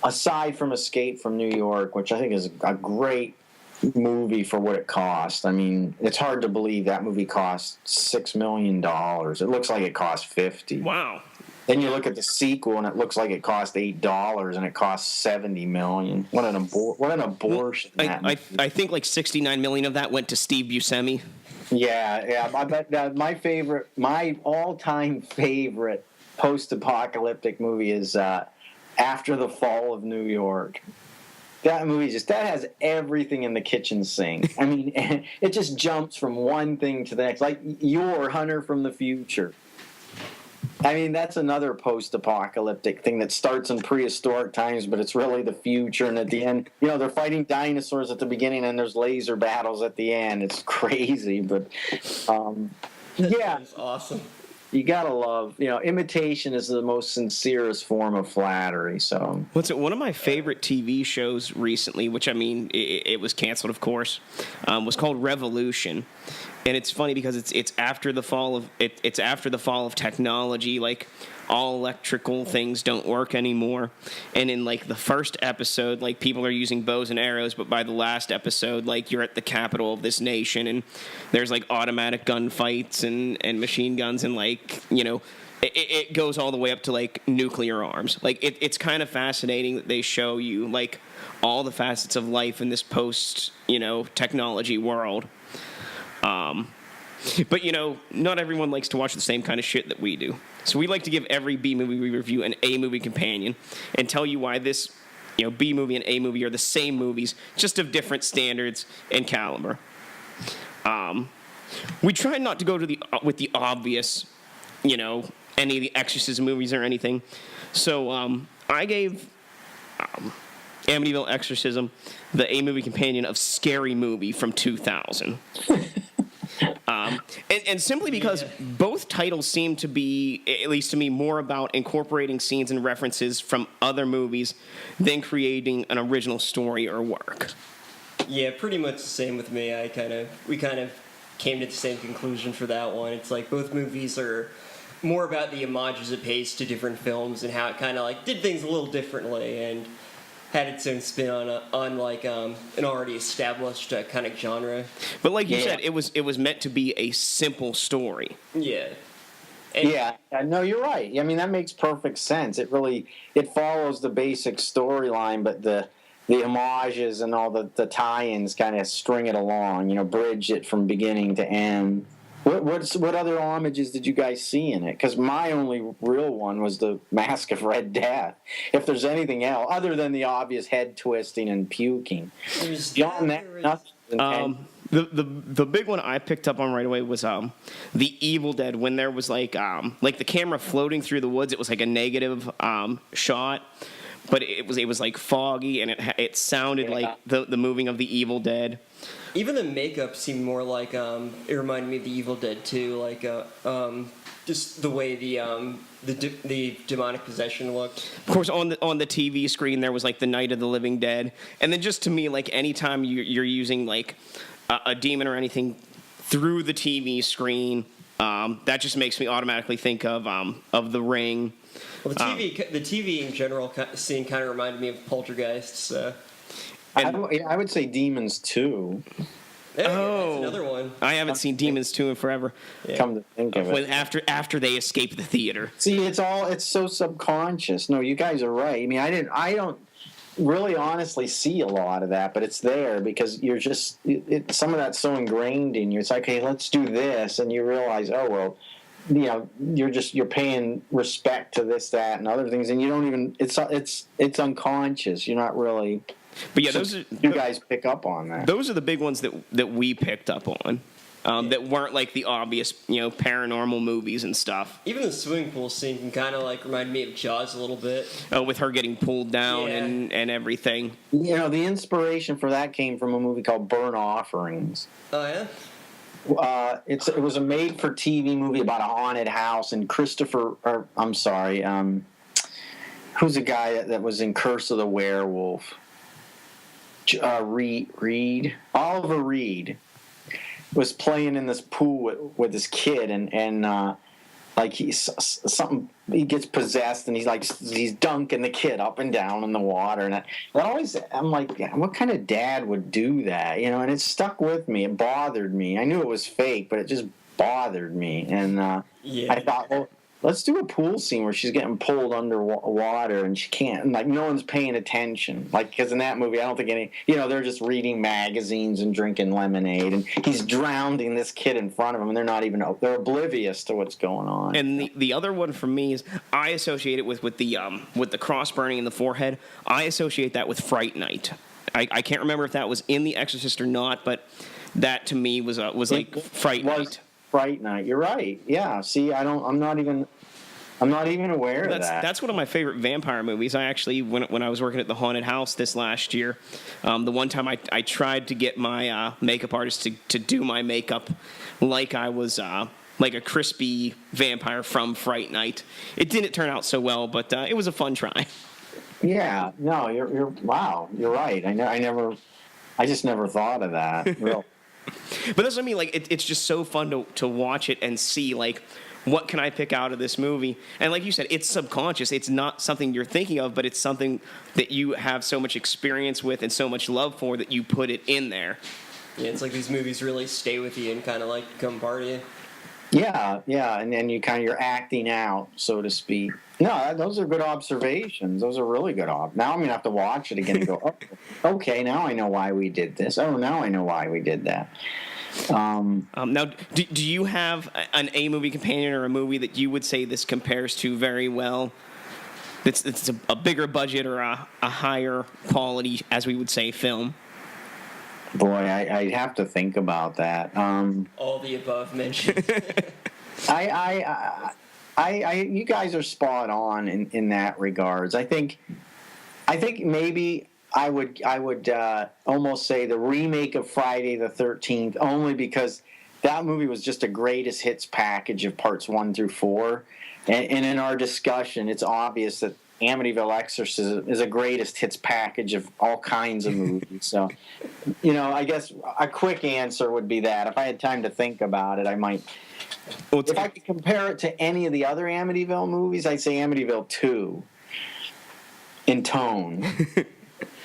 aside from Escape from New York, which I think is a great movie for what it cost. I mean, it's hard to believe that movie cost $6 million. It looks like it cost $50. Wow. Then you look at the sequel, and it looks like it cost $8, and it cost $70 million. What an abortion! I think like $69 million of that went to Steve Buscemi. Yeah. I bet my all-time favorite post-apocalyptic movie is After the Fall of New York. That movie that has everything in the kitchen sink. I mean, it just jumps from one thing to the next, like your Hunter from the Future. I mean, that's another post-apocalyptic thing that starts in prehistoric times, but it's really the future. And at the end, you know, they're fighting dinosaurs at the beginning, and there's laser battles at the end. It's crazy, but yeah, That's awesome. You gotta love, you know, imitation is the most sincerest form of flattery. So, one of my favorite TV shows recently, which I mean, it was canceled, of course, was called Revolution, and it's funny because it's after the fall of technology. Like, all electrical things don't work anymore, and in like the first episode, like, people are using bows and arrows, but by the last episode, like, you're at the capital of this nation, and there's like automatic gunfights and machine guns, and like, you know, it goes all the way up to like nuclear arms. Like, it's kind of fascinating that they show you like all the facets of life in this post, you know, technology world. But, you know, not everyone likes to watch the same kind of shit that we do. So we like to give every B movie we review an A movie companion and tell you why this, you know, B movie and A movie are the same movies, just of different standards and caliber. We try not to go to with the obvious, you know, any of the Exorcism movies or anything. So I gave Amityville Exorcism the A movie companion of Scary Movie from 2000. And simply because both titles seem to be, at least to me, more about incorporating scenes and references from other movies than creating an original story or work. Yeah, pretty much the same with me. We kind of came to the same conclusion for that one. It's like both movies are more about the homages it pays to different films and how it kind of like did things a little differently and had its own spin on like an already established kind of genre. But like you said, it was meant to be a simple story. Yeah. No, you're right. I mean, that makes perfect sense. It follows the basic storyline, but the homages and all the tie-ins kind of string it along, you know, bridge it from beginning to end. What other homages did you guys see in it? Because my only real one was the Mask of Red Death. If there's anything else, other than the obvious head twisting and puking. The The big one I picked up on right away was the Evil Dead, when there was like the camera floating through the woods. It was like a negative shot, but it was like foggy, and it sounded like the moving of the Evil Dead. Even the makeup seemed more like it reminded me of the Evil Dead too, like just the way the demonic possession looked. Of course, on the TV screen there was like the Night of the Living Dead, and then just to me, like anytime you're using like a demon or anything through the TV screen, that just makes me automatically think of The Ring. Well, the TV in general scene kind of reminded me of Poltergeist. So. I would say Demons 2. That's another one. I haven't seen Demons 2 in forever. Yeah. Come to think of it. After they escape the theater. See, it's so subconscious. No, you guys are right. I mean, I don't really honestly see a lot of that, but it's there because you're just some of that's so ingrained in you. It's like, hey, let's do this, and you realize, oh well, you know, you're paying respect to this, that, and other things, and you don't even it's unconscious. You're not really. But yeah, you guys pick up on that. Those are the big ones that we picked up on. That weren't like the obvious, paranormal movies and stuff. Even the swimming pool scene can kind of like remind me of Jaws a little bit. Oh, with her getting pulled down and everything. You know, the inspiration for that came from a movie called Burnt Offerings. Oh yeah. It was a made-for-TV movie about a haunted house, and who's the guy that was in Curse of the Werewolf? Oliver Reed was playing in this pool with this kid, and like he gets possessed, and he's dunking the kid up and down in the water, and I'm like, what kind of dad would do that? You know, and it stuck with me. It bothered me. I knew it was fake, but it just bothered me, and I thought, well, let's do a pool scene where she's getting pulled under water and she can't, like, no one's paying attention. Like, because in that movie, I don't think they're just reading magazines and drinking lemonade, and he's drowning this kid in front of them, and they're oblivious to what's going on. And the other one for me is I associate it with the cross burning in the forehead. I associate that with Fright Night. I can't remember if that was in The Exorcist or not, but that to me was like Fright Night. Fright Night. You're right. Yeah. See, I'm not even aware of that. That's one of my favorite vampire movies. I actually, when I was working at the haunted house this last year, the one time I tried to get my makeup artist to do my makeup like I was like a crispy vampire from Fright Night. It didn't turn out so well, but it was a fun try. Yeah. No, you're wow. You're right. I just never thought of that. Real. But that's what I mean. Like, it's just so fun to watch it and see, like, what can I pick out of this movie? And like you said, it's subconscious. It's not something you're thinking of, but it's something that you have so much experience with and so much love for that you put it in there. Yeah, it's like these movies really stay with you and kind of like become part of you. Yeah, and then you're acting out, so to speak. No, those are good observations. Those are really good. Now I'm going to have to watch it again and go, oh, okay, now I know why we did this. Oh, now I know why we did that. Now, do you have an A-movie companion or a movie that you would say this compares to very well? It's a bigger budget or a higher quality, as we would say, film? Boy, I'd have to think about that. All the above mentioned. You guys are spot on in that regards. I think maybe I would almost say the remake of Friday the 13th, only because that movie was just a greatest hits package of parts 1 through 4, and in our discussion, it's obvious that Amityville Exorcism is a greatest hits package of all kinds of movies. So, I guess a quick answer would be that. If I had time to think about it, I might. If I could compare it to any of the other Amityville movies, I'd say Amityville 2 in tone,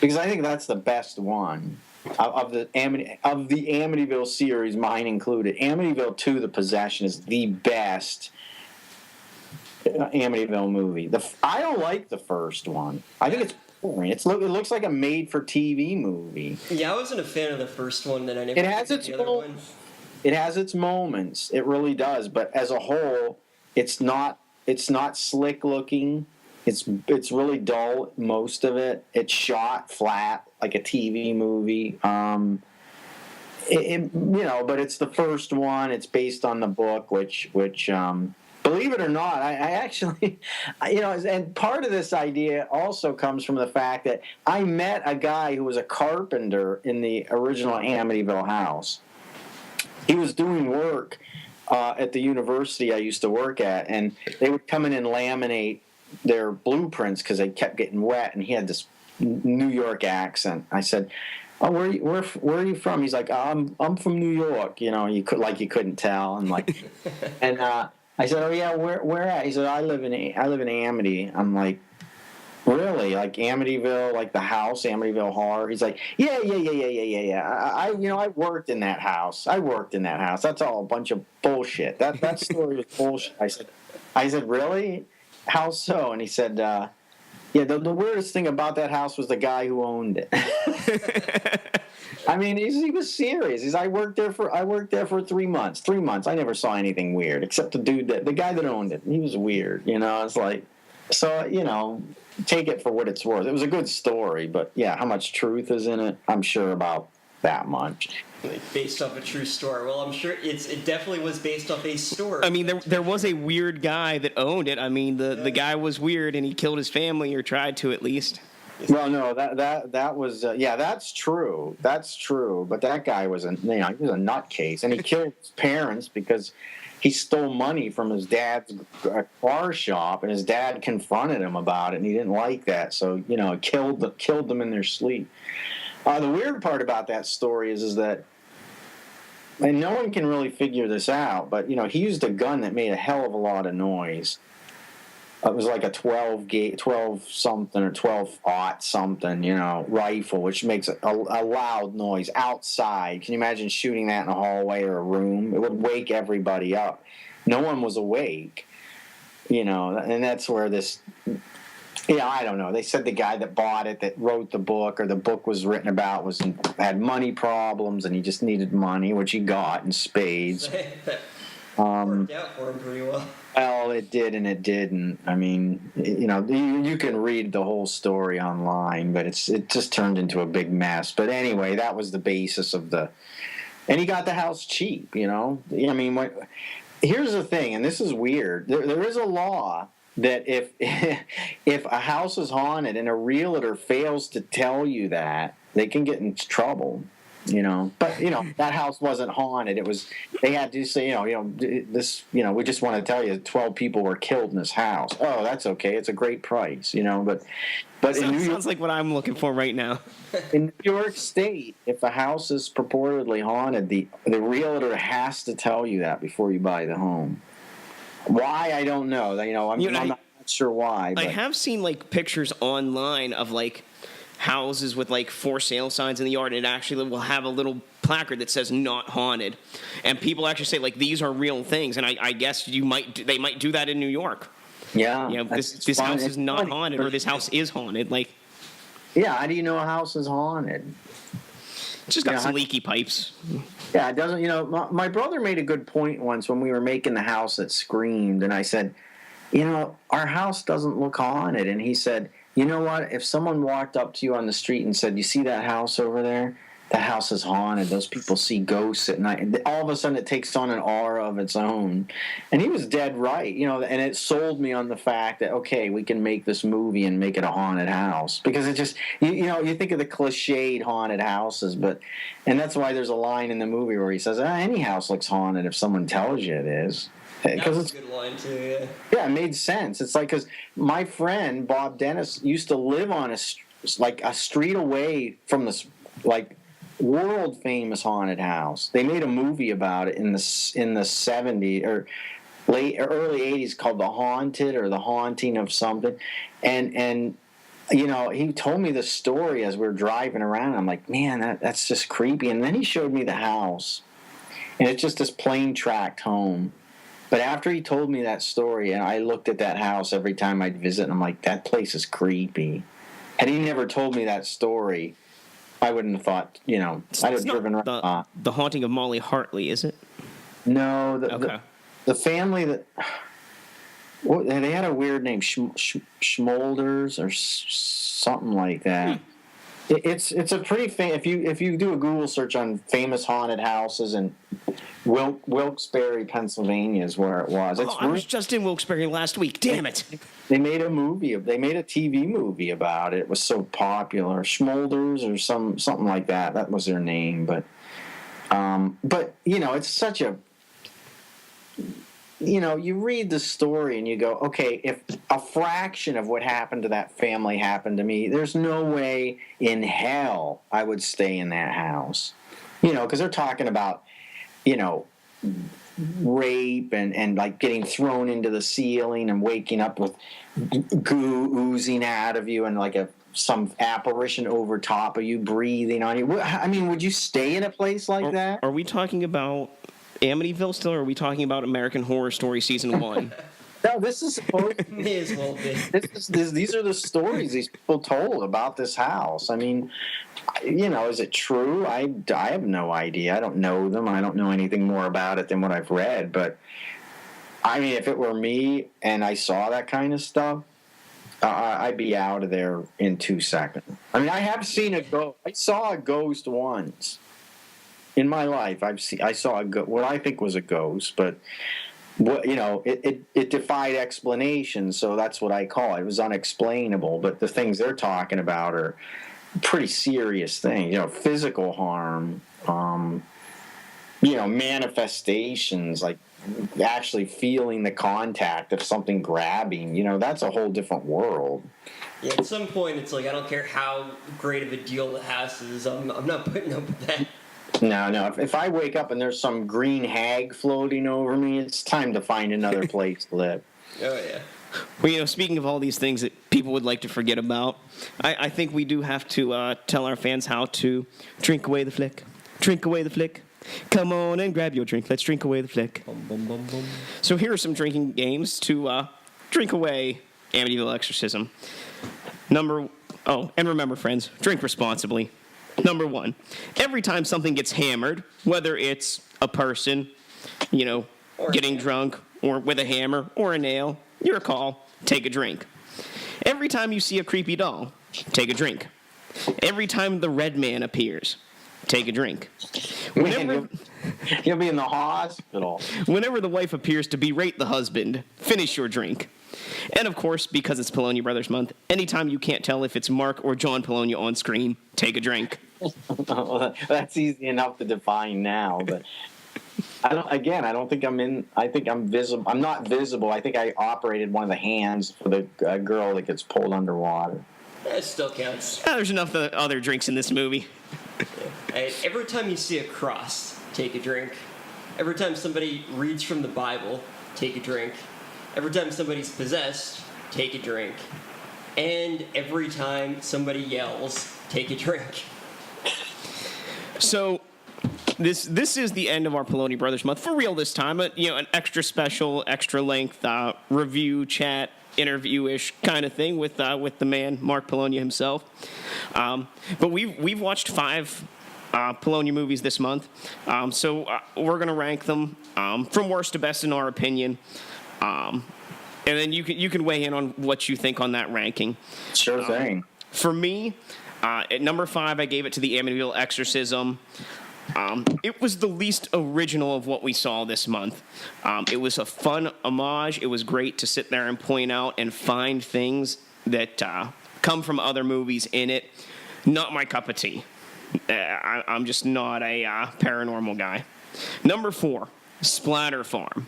because I think that's the best one of the Amityville series, mine included. Amityville 2: The Possession is the best Amityville movie. I don't like the first one. I think it's boring. It looks like a made-for-TV movie. Yeah, I wasn't a fan of the first one. That I never. It has its moments. It really does. But as a whole, it's not slick looking. It's really dull. Most of it. It's shot flat like a TV movie. but it's the first one. It's based on the book, which believe it or not, I actually, and part of this idea also comes from the fact that I met a guy who was a carpenter in the original Amityville house. He was doing work at the university I used to work at, and they would come in and laminate their blueprints because they kept getting wet, and he had this New York accent. I said, "Oh, where are you from?" He's like, "I'm from New York." You couldn't tell, and and I said, "Oh yeah, where at?" He said, "I live in Amity." I'm like, "Really? Like Amityville, like the house, Amityville Horror?" He's like, "Yeah. I worked in that house. That's all a bunch of bullshit. That story was bullshit." I said, "Really? How so?" And he said, "Yeah, the weirdest thing about that house was the guy who owned it." I mean, he was serious. I worked there for 3 months. 3 months. I never saw anything weird except the guy that owned it. He was weird. It's like, so take it for what it's worth. It was a good story, but yeah, how much truth is in it? I'm sure about that much. Based off a true story. Well, I'm sure it definitely was based off a story. I mean, there was a weird guy that owned it. I mean, the guy was weird, and he killed his family, or tried to at least. Well, no, that was that's true. That's true. But that guy was he was a nutcase, and he killed his parents because he stole money from his dad's car shop, and his dad confronted him about it, and he didn't like that, so killed them in their sleep. The weird part about that story is that, and no one can really figure this out, but he used a gun that made a hell of a lot of noise. It was like a 12 something or 12-aught something, rifle, which makes a loud noise outside. Can you imagine shooting that in a hallway or a room? It would wake everybody up. No one was awake, and that's where this. I don't know. They said the guy that bought it, that wrote the book, or the book was written about, had money problems, and he just needed money, which he got in spades. Worked out for him pretty well. Well, it did and it didn't. I mean, you can read the whole story online, but it just turned into a big mess. But anyway, that was the basis of and he got the house cheap. I mean, here's the thing, and this is weird. There is a law that if a house is haunted and a realtor fails to tell you that, they can get into trouble. But that house wasn't haunted. They had to say, this, we just want to tell you 12 people were killed in this house. Oh, that's okay. It's a great price, but in New York, sounds like what I'm looking for right now. In New York State, if a house is purportedly haunted, the realtor has to tell you that before you buy the home. Why? I don't know. I'm not sure why. But. I have seen pictures online of houses with for sale signs in the yard, and it actually will have a little placard that says "not haunted," and people actually say these are real things. And I guess they might do that in New York. Yeah, this house is not haunted, or this house is haunted. Yeah, how do you know a house is haunted? It's just got some leaky pipes. Yeah, it doesn't. My brother made a good point once when we were making the house that screamed, and I said, our house doesn't look haunted, and he said, "You know what? If someone walked up to you on the street and said, 'You see that house over there? That house is haunted. Those people see ghosts at night.' And all of a sudden, it takes on an aura of its own." And he was dead right, and it sold me on the fact that, okay, we can make this movie and make it a haunted house. Because it just, you think of the cliched haunted houses, and that's why there's a line in the movie where he says, any house looks haunted if someone tells you it is. That's a good line too, yeah. Yeah, it made sense. It's because my friend Bob Dennis used to live on a street away from this world famous haunted house. They made a movie about it in the 70s or early 80s called The Haunted or The Haunting of something, and he told me the story as we were driving around. I'm like, man, that's just creepy. And then he showed me the house, and it's just this plain tract home. But after he told me that story, and I looked at that house every time I'd visit, and I'm like, that place is creepy. Had he never told me that story, I wouldn't have thought, I'd have driven around. The Haunting of Molly Hartley, is it? No. The family that... Well, they had a weird name, Schmolders or something like that. It's a pretty if you do a Google search on famous haunted houses, and Wilkes-Barre, Pennsylvania is where it was. I was just in Wilkes-Barre last week. Damn it! They made a TV movie about it. It was so popular. Schmolders or something like that. That was their name. But it's such a, you read the story and you go, okay, if a fraction of what happened to that family happened to me, there's no way in hell I would stay in that house. Because they're talking about, rape and like getting thrown into the ceiling and waking up with goo oozing out of you and like some apparition over top of you breathing on you. I mean, would you stay in a place like that? Are we talking about Amityville still, or are we talking about American Horror Story Season 1? No, this is supposed May as well be. These are the stories these people told about this house. I mean, is it true? I have no idea. I don't know them. I don't know anything more about it than what I've read. But, I mean, if it were me and I saw that kind of stuff, I'd be out of there in 2 seconds. I mean, I have seen a ghost. I saw a ghost once in my life. I saw what I think was a ghost, but it defied explanation, so that's what I call it. It was unexplainable, but the things they're talking about are pretty serious things. Physical harm, manifestations, like actually feeling the contact of something grabbing. That's a whole different world. Yeah, at some point, it's like, I don't care how great of a deal the house is, I'm not putting up with that. No. If I wake up and there's some green hag floating over me, it's time to find another place to live. Oh, yeah. Well, speaking of all these things that people would like to forget about, I think we do have to tell our fans how to drink away the flick. Drink away the flick. Come on and grab your drink. Let's drink away the flick. Bum, bum, bum, bum. So here are some drinking games to drink away Amityville Exorcism. And remember, friends, drink responsibly. Number 1, every time something gets hammered, whether it's a person, getting drunk, or with a hammer or a nail, your call, take a drink. Every time you see a creepy doll, take a drink. Every time the red man appears, take a drink. You'll be in the hospital. Whenever the wife appears to berate the husband, finish your drink. And of course, because it's Polonia Brothers Month, anytime you can't tell if it's Mark or John Polonia on screen, take a drink. Well, that's easy enough to define now, but I don't think I think I'm visible. I'm not visible. I think I operated one of the hands for the girl that gets pulled underwater. That still counts. There's enough other drinks in this movie. And every time you see a cross, take a drink. Every time somebody reads from the Bible, take a drink. Every time somebody's possessed, take a drink. And every time somebody yells, take a drink. So this is the end of our Polonia Brothers Month for real this time. An extra special, extra length review, chat, interview-ish kind of thing with the man Mark Polonia himself. But we've watched 5 Polonia movies this month, so we're gonna rank them from worst to best in our opinion. And then you can weigh in on what you think on that ranking. Sure thing. For me, at number 5, I gave it to the Amityville Exorcism. It was the least original of what we saw this month. It was a fun homage. It was great to sit there and point out and find things that come from other movies in it. Not my cup of tea. I'm just not a paranormal guy. Number 4, Splatter Farm.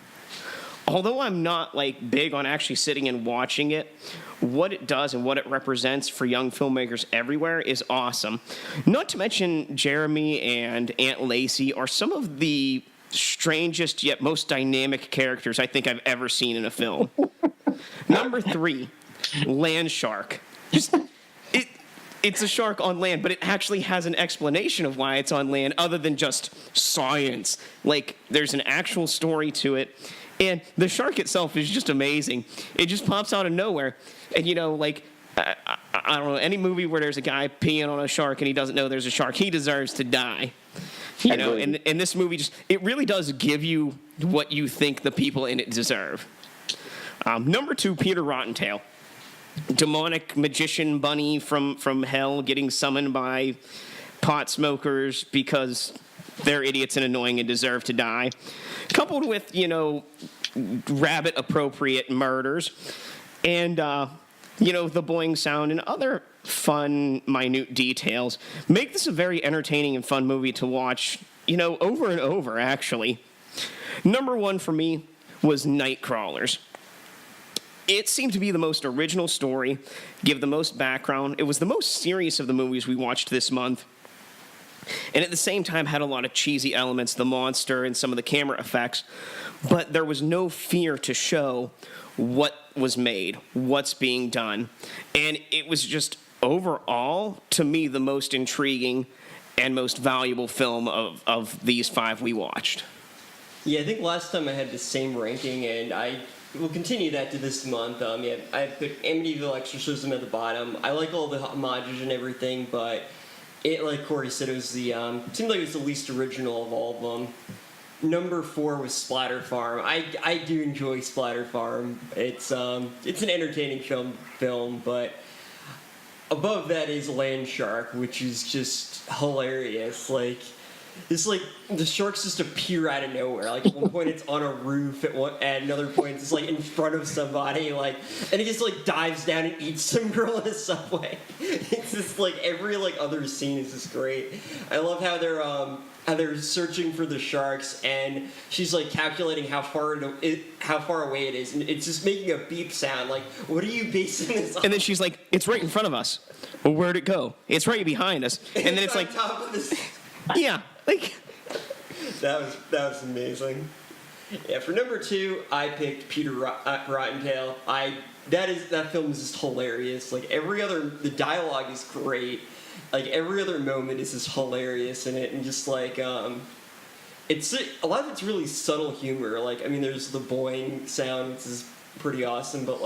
Although I'm not big on actually sitting and watching it, what it does and what it represents for young filmmakers everywhere is awesome. Not to mention Jeremy and Aunt Lacey are some of the strangest yet most dynamic characters I think I've ever seen in a film. Number 3, Land Shark. It's a shark on land, but it actually has an explanation of why it's on land other than just science. There's an actual story to it. And the shark itself is just amazing. It just pops out of nowhere. And, I don't know, any movie where there's a guy peeing on a shark and he doesn't know there's a shark, he deserves to die. And this movie it really does give you what you think the people in it deserve. Number 2, Peter Rottentail. demonic magician bunny from hell getting summoned by pot smokers because they're idiots and annoying and deserve to die, coupled with, rabbit appropriate murders and the boing sound and other fun minute details make this a very entertaining and fun movie to watch, over and over. Actually, number one for me was Nightcrawlers. It seemed to be the most original story, give the most background. It was the most serious of the movies we watched this month. And at the same time had a lot of cheesy elements, the monster and some of the camera effects. But there was no fear to show what was made, what's being done. And it was just overall, to me, the most intriguing and most valuable film of these five we watched. Yeah, I think last time I had the same ranking, and I will continue that to this month. I put Amityville Exorcism at the bottom. I like all the homages and everything, but it, like Corey said, it was seemed like it was the least original of all of them. Number 4 was Splatter Farm. I do enjoy Splatter Farm. It's an entertaining film, but above that is Land Shark, which is just hilarious. The sharks just appear out of nowhere. At one point it's on a roof, at another point it's in front of somebody, and it just dives down and eats some girl in a subway. It's just every other scene is just great. I love how they're searching for the sharks, and she's calculating how far away it is, and it's just making a beep sound. What are you basing this on? And then she's like, "It's right in front of us." Well, where'd it go? It's right behind us. And then it's on top of this. Yeah, that was amazing. Yeah, for number 2, I picked Peter Rottentail. That film is just hilarious. The dialogue is great. Every other moment is just hilarious in it, and just it's a lot of it's really subtle humor. There's the boing sound, which is pretty awesome, but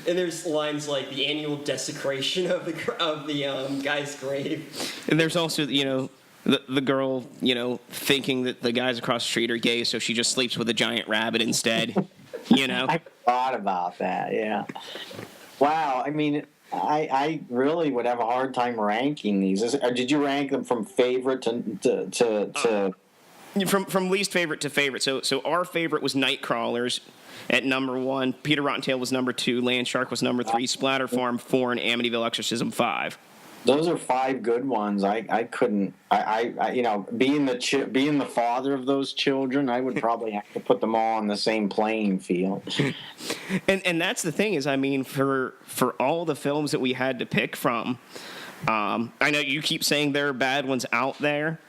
and there's lines like the annual desecration of the guy's grave. And there's also the girl thinking that the guys across the street are gay, so she just sleeps with a giant rabbit instead. I thought about that. Yeah. Wow. I really would have a hard time ranking these. Did you rank them from favorite to From least favorite to favorite. So our favorite was Nightcrawlers at number 1. Peter Rottentail was number 2. Land Shark was number 3. Splatter Farm 4, and Amityville Exorcism 5. Those are 5 good ones. I couldn't. Being the father of those children, I would probably have to put them all on the same playing field. And that's the thing is, for all the films that we had to pick from, I know you keep saying there are bad ones out there,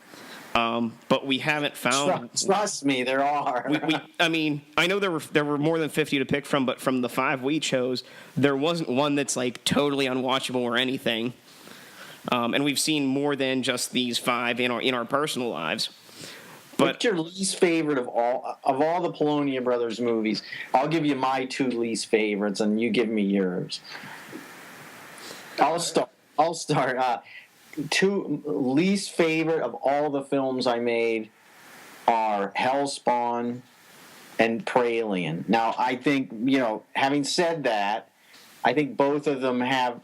but we haven't found. Trust me, there are. I know there were more than 50 to pick from, but from the 5 we chose, there wasn't one that's totally unwatchable or anything. And we've seen more than just these 5 in our personal lives. But what's your least favorite of all the Polonia Brothers movies? I'll give you my 2 least favorites, and you give me yours. I'll start. 2 least favorite of all the films I made are Hellspawn and Pralien. Now, I think, having said that, I think both of them have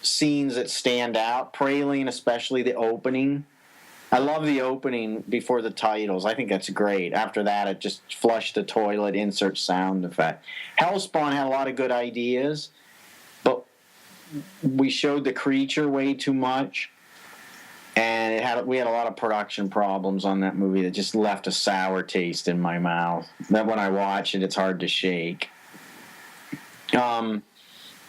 scenes that stand out. Pralien, especially the opening. I love the opening before the titles. I think that's great. After that, it just flush the toilet, insert sound effect. Hellspawn had a lot of good ideas, but we showed the creature way too much, and we had a lot of production problems on that movie that just left a sour taste in my mouth. That when I watch it, it's hard to shake.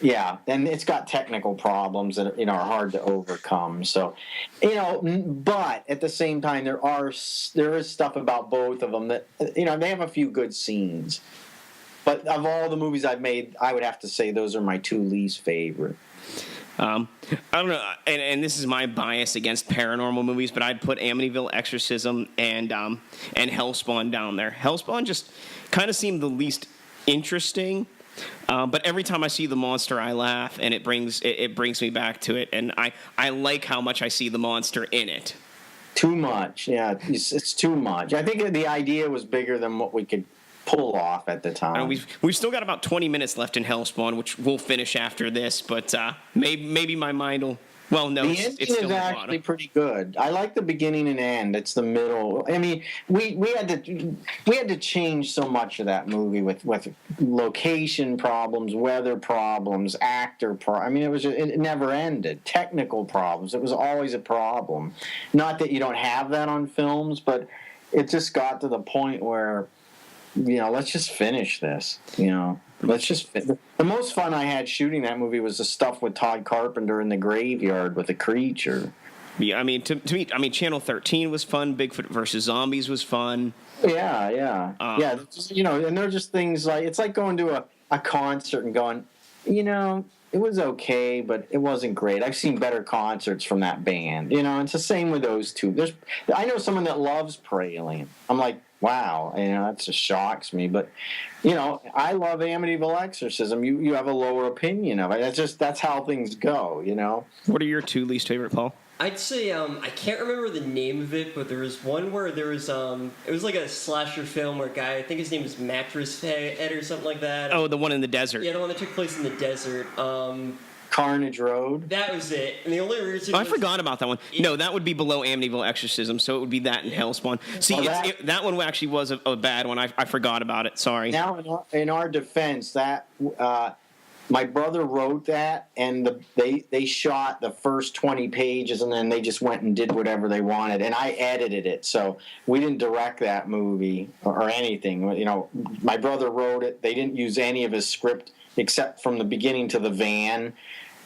Yeah, and it's got technical problems that are hard to overcome. So, but at the same time, there is stuff about both of them that they have a few good scenes. But of all the movies I've made, I would have to say those are my 2 least favorite. I don't know, and this is my bias against paranormal movies, but I'd put Amityville Exorcism and Hellspawn down there. Hellspawn just kind of seemed the least interesting. But every time I see the monster, I laugh, and it brings me back to it, and I like how much I see the monster in it. Too much, yeah, it's too much. I think the idea was bigger than what we could pull off at the time. We've still got about 20 minutes left in Hellspawn, which we'll finish after this. But maybe my mind will. Well, no, The it's ending still is actually pretty good. I like the beginning and end. It's the middle. I mean, we had to change so much of that movie with location problems, weather problems, I mean, it never ended. Technical problems. It was always a problem. Not that you don't have that on films, but it just got to the point where, let's just finish this. The most fun I had shooting that movie was the stuff with Todd Carpenter in the graveyard with the creature. Yeah, I mean, to me, Channel 13 was fun. Bigfoot versus Zombies was fun. Yeah. And they're just things like, it's like going to a concert and going, it was okay, but it wasn't great. I've seen better concerts from that band. It's the same with those two. I know someone that loves Prey Alien. I'm like, wow, that just shocks me. But, I love Amityville Exorcism. You have a lower opinion of it. That's how things go, What are your two least favorite, Paul? I'd say I can't remember the name of it, but there was one where there was it was like a slasher film where a guy, I think his name is Mattress Head or something like that. Oh, the one in the desert. Yeah, the one that took place in the desert. Carnage Road. That was it. And the only reason I forgot about that one. No, that would be below Amityville Exorcism, so it would be that and Hellspawn. See, that one actually was a bad one. I forgot about it. Sorry. Now, in our defense, that my brother wrote that, and they shot the first 20 pages, and then they just went and did whatever they wanted, and I edited it, so we didn't direct that movie or anything. My brother wrote it. They didn't use any of his script except from the beginning to the van.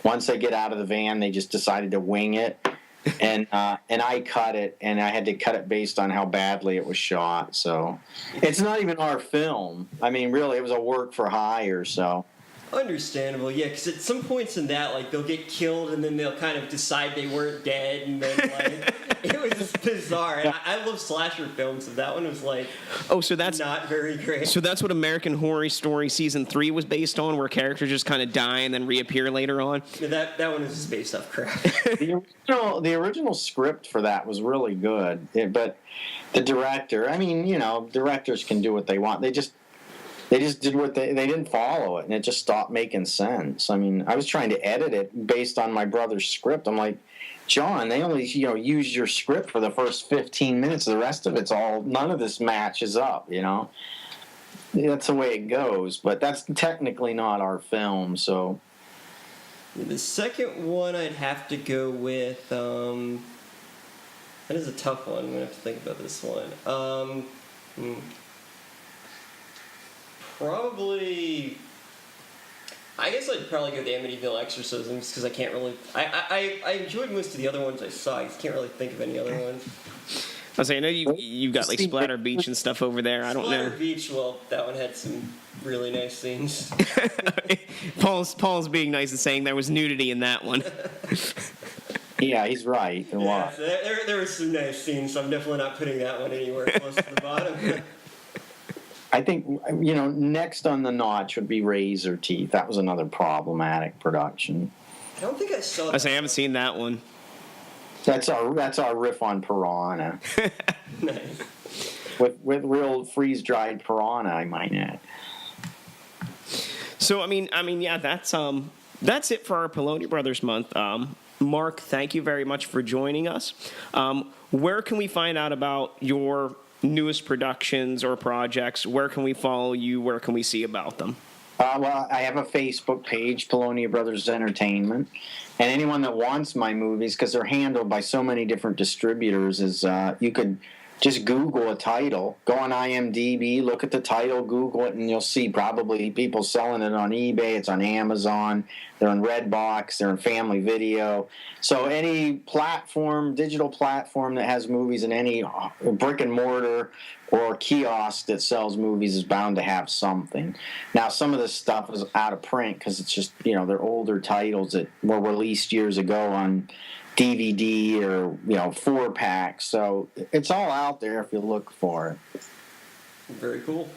Once they get out of the van, they just decided to wing it, and I cut it, and I had to cut it based on how badly it was shot. So it's not even our film. I mean, really, it was a work for hire. So understandable, yeah. Because at some points in that, like, they'll get killed, and then they'll kind of decide they weren't dead, and then like it was just bizarre. And I love slasher films, so that one was like, so that's not very great. So that's what American Horror Story Season 3 was based on, where characters just kind of die and then reappear later on. Yeah, that one was just based off crap. the original script for that was really good, but the director, I mean, directors can do what they want. They just did what they didn't follow it, and it just stopped making sense. I mean, I was trying to edit it based on my brother's script. I'm like, John, they only use your script for the first 15 minutes. The rest of it's none of this matches up. That's the way it goes. But that's technically not our film. So the second one I'd have to go with. That is a tough one. I'm gonna have to think about this one. Probably, I guess I'd probably go with the Amityville Exorcism just because I can't really. I enjoyed most of the other ones I saw. I just can't really think of any other ones. I know you've got like Splatter Beach and stuff over there. I don't know. Splatter Beach, well, that one had some really nice scenes. Paul's being nice and saying there was nudity in that one. Yeah, he's right. Yeah, so there were some nice scenes, so I'm definitely not putting that one anywhere close to the bottom. I think, next on the notch would be Razor Teeth. That was another problematic production. I don't think I saw that. I haven't seen that one. That's our riff on Piranha. Nice. With real freeze-dried piranha, I might add. So, I mean, yeah, that's it for our Polonia Brothers month. Mark, thank you very much for joining us. Where can we find out about your newest productions or projects? Where can we follow you? Where can we see about them? Well, I have a Facebook page, Polonia Brothers Entertainment, and anyone that wants my movies, because they're handled by so many different distributors, is you could just Google a title, go on IMDb, look at the title, Google it, and you'll see probably people selling it on eBay. It's on Amazon. They're in Redbox. They're in Family Video. So any platform, digital platform that has movies in any brick and mortar or kiosk that sells movies is bound to have something. Now, some of this stuff is out of print because it's just, they're older titles that were released years ago on DVD or 4-pack. So it's all out there if you look for it. Very cool.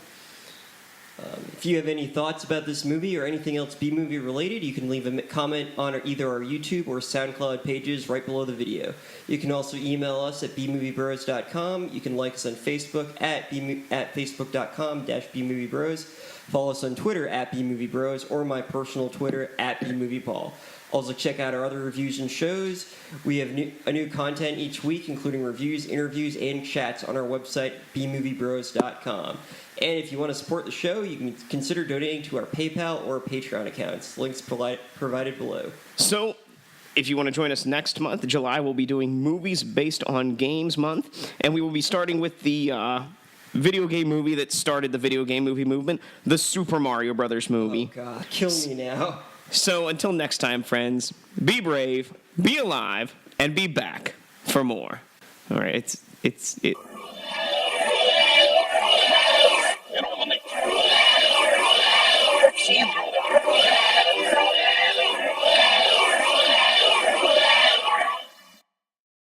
If you have any thoughts about this movie or anything else B-movie related, you can leave a comment on either our YouTube or SoundCloud pages right below the video. You can also email us at bmoviebros.com. You can like us on Facebook at facebook.com/bmoviebros. Follow us on Twitter at bmoviebros or my personal Twitter at bmoviepaul. Also, check out our other reviews and shows. We have new content each week, including reviews, interviews, and chats on our website, bmoviebros.com. And if you want to support the show, you can consider donating to our PayPal or Patreon accounts. Links provided below. So, if you want to join us next month, July, we'll be doing Movies Based on Games Month. And we will be starting with the video game movie that started the video game movie movement, the Super Mario Brothers movie. Oh, God. Kill me now. So until next time, friends, be brave, be alive, and be back for more. All right, it's. See you.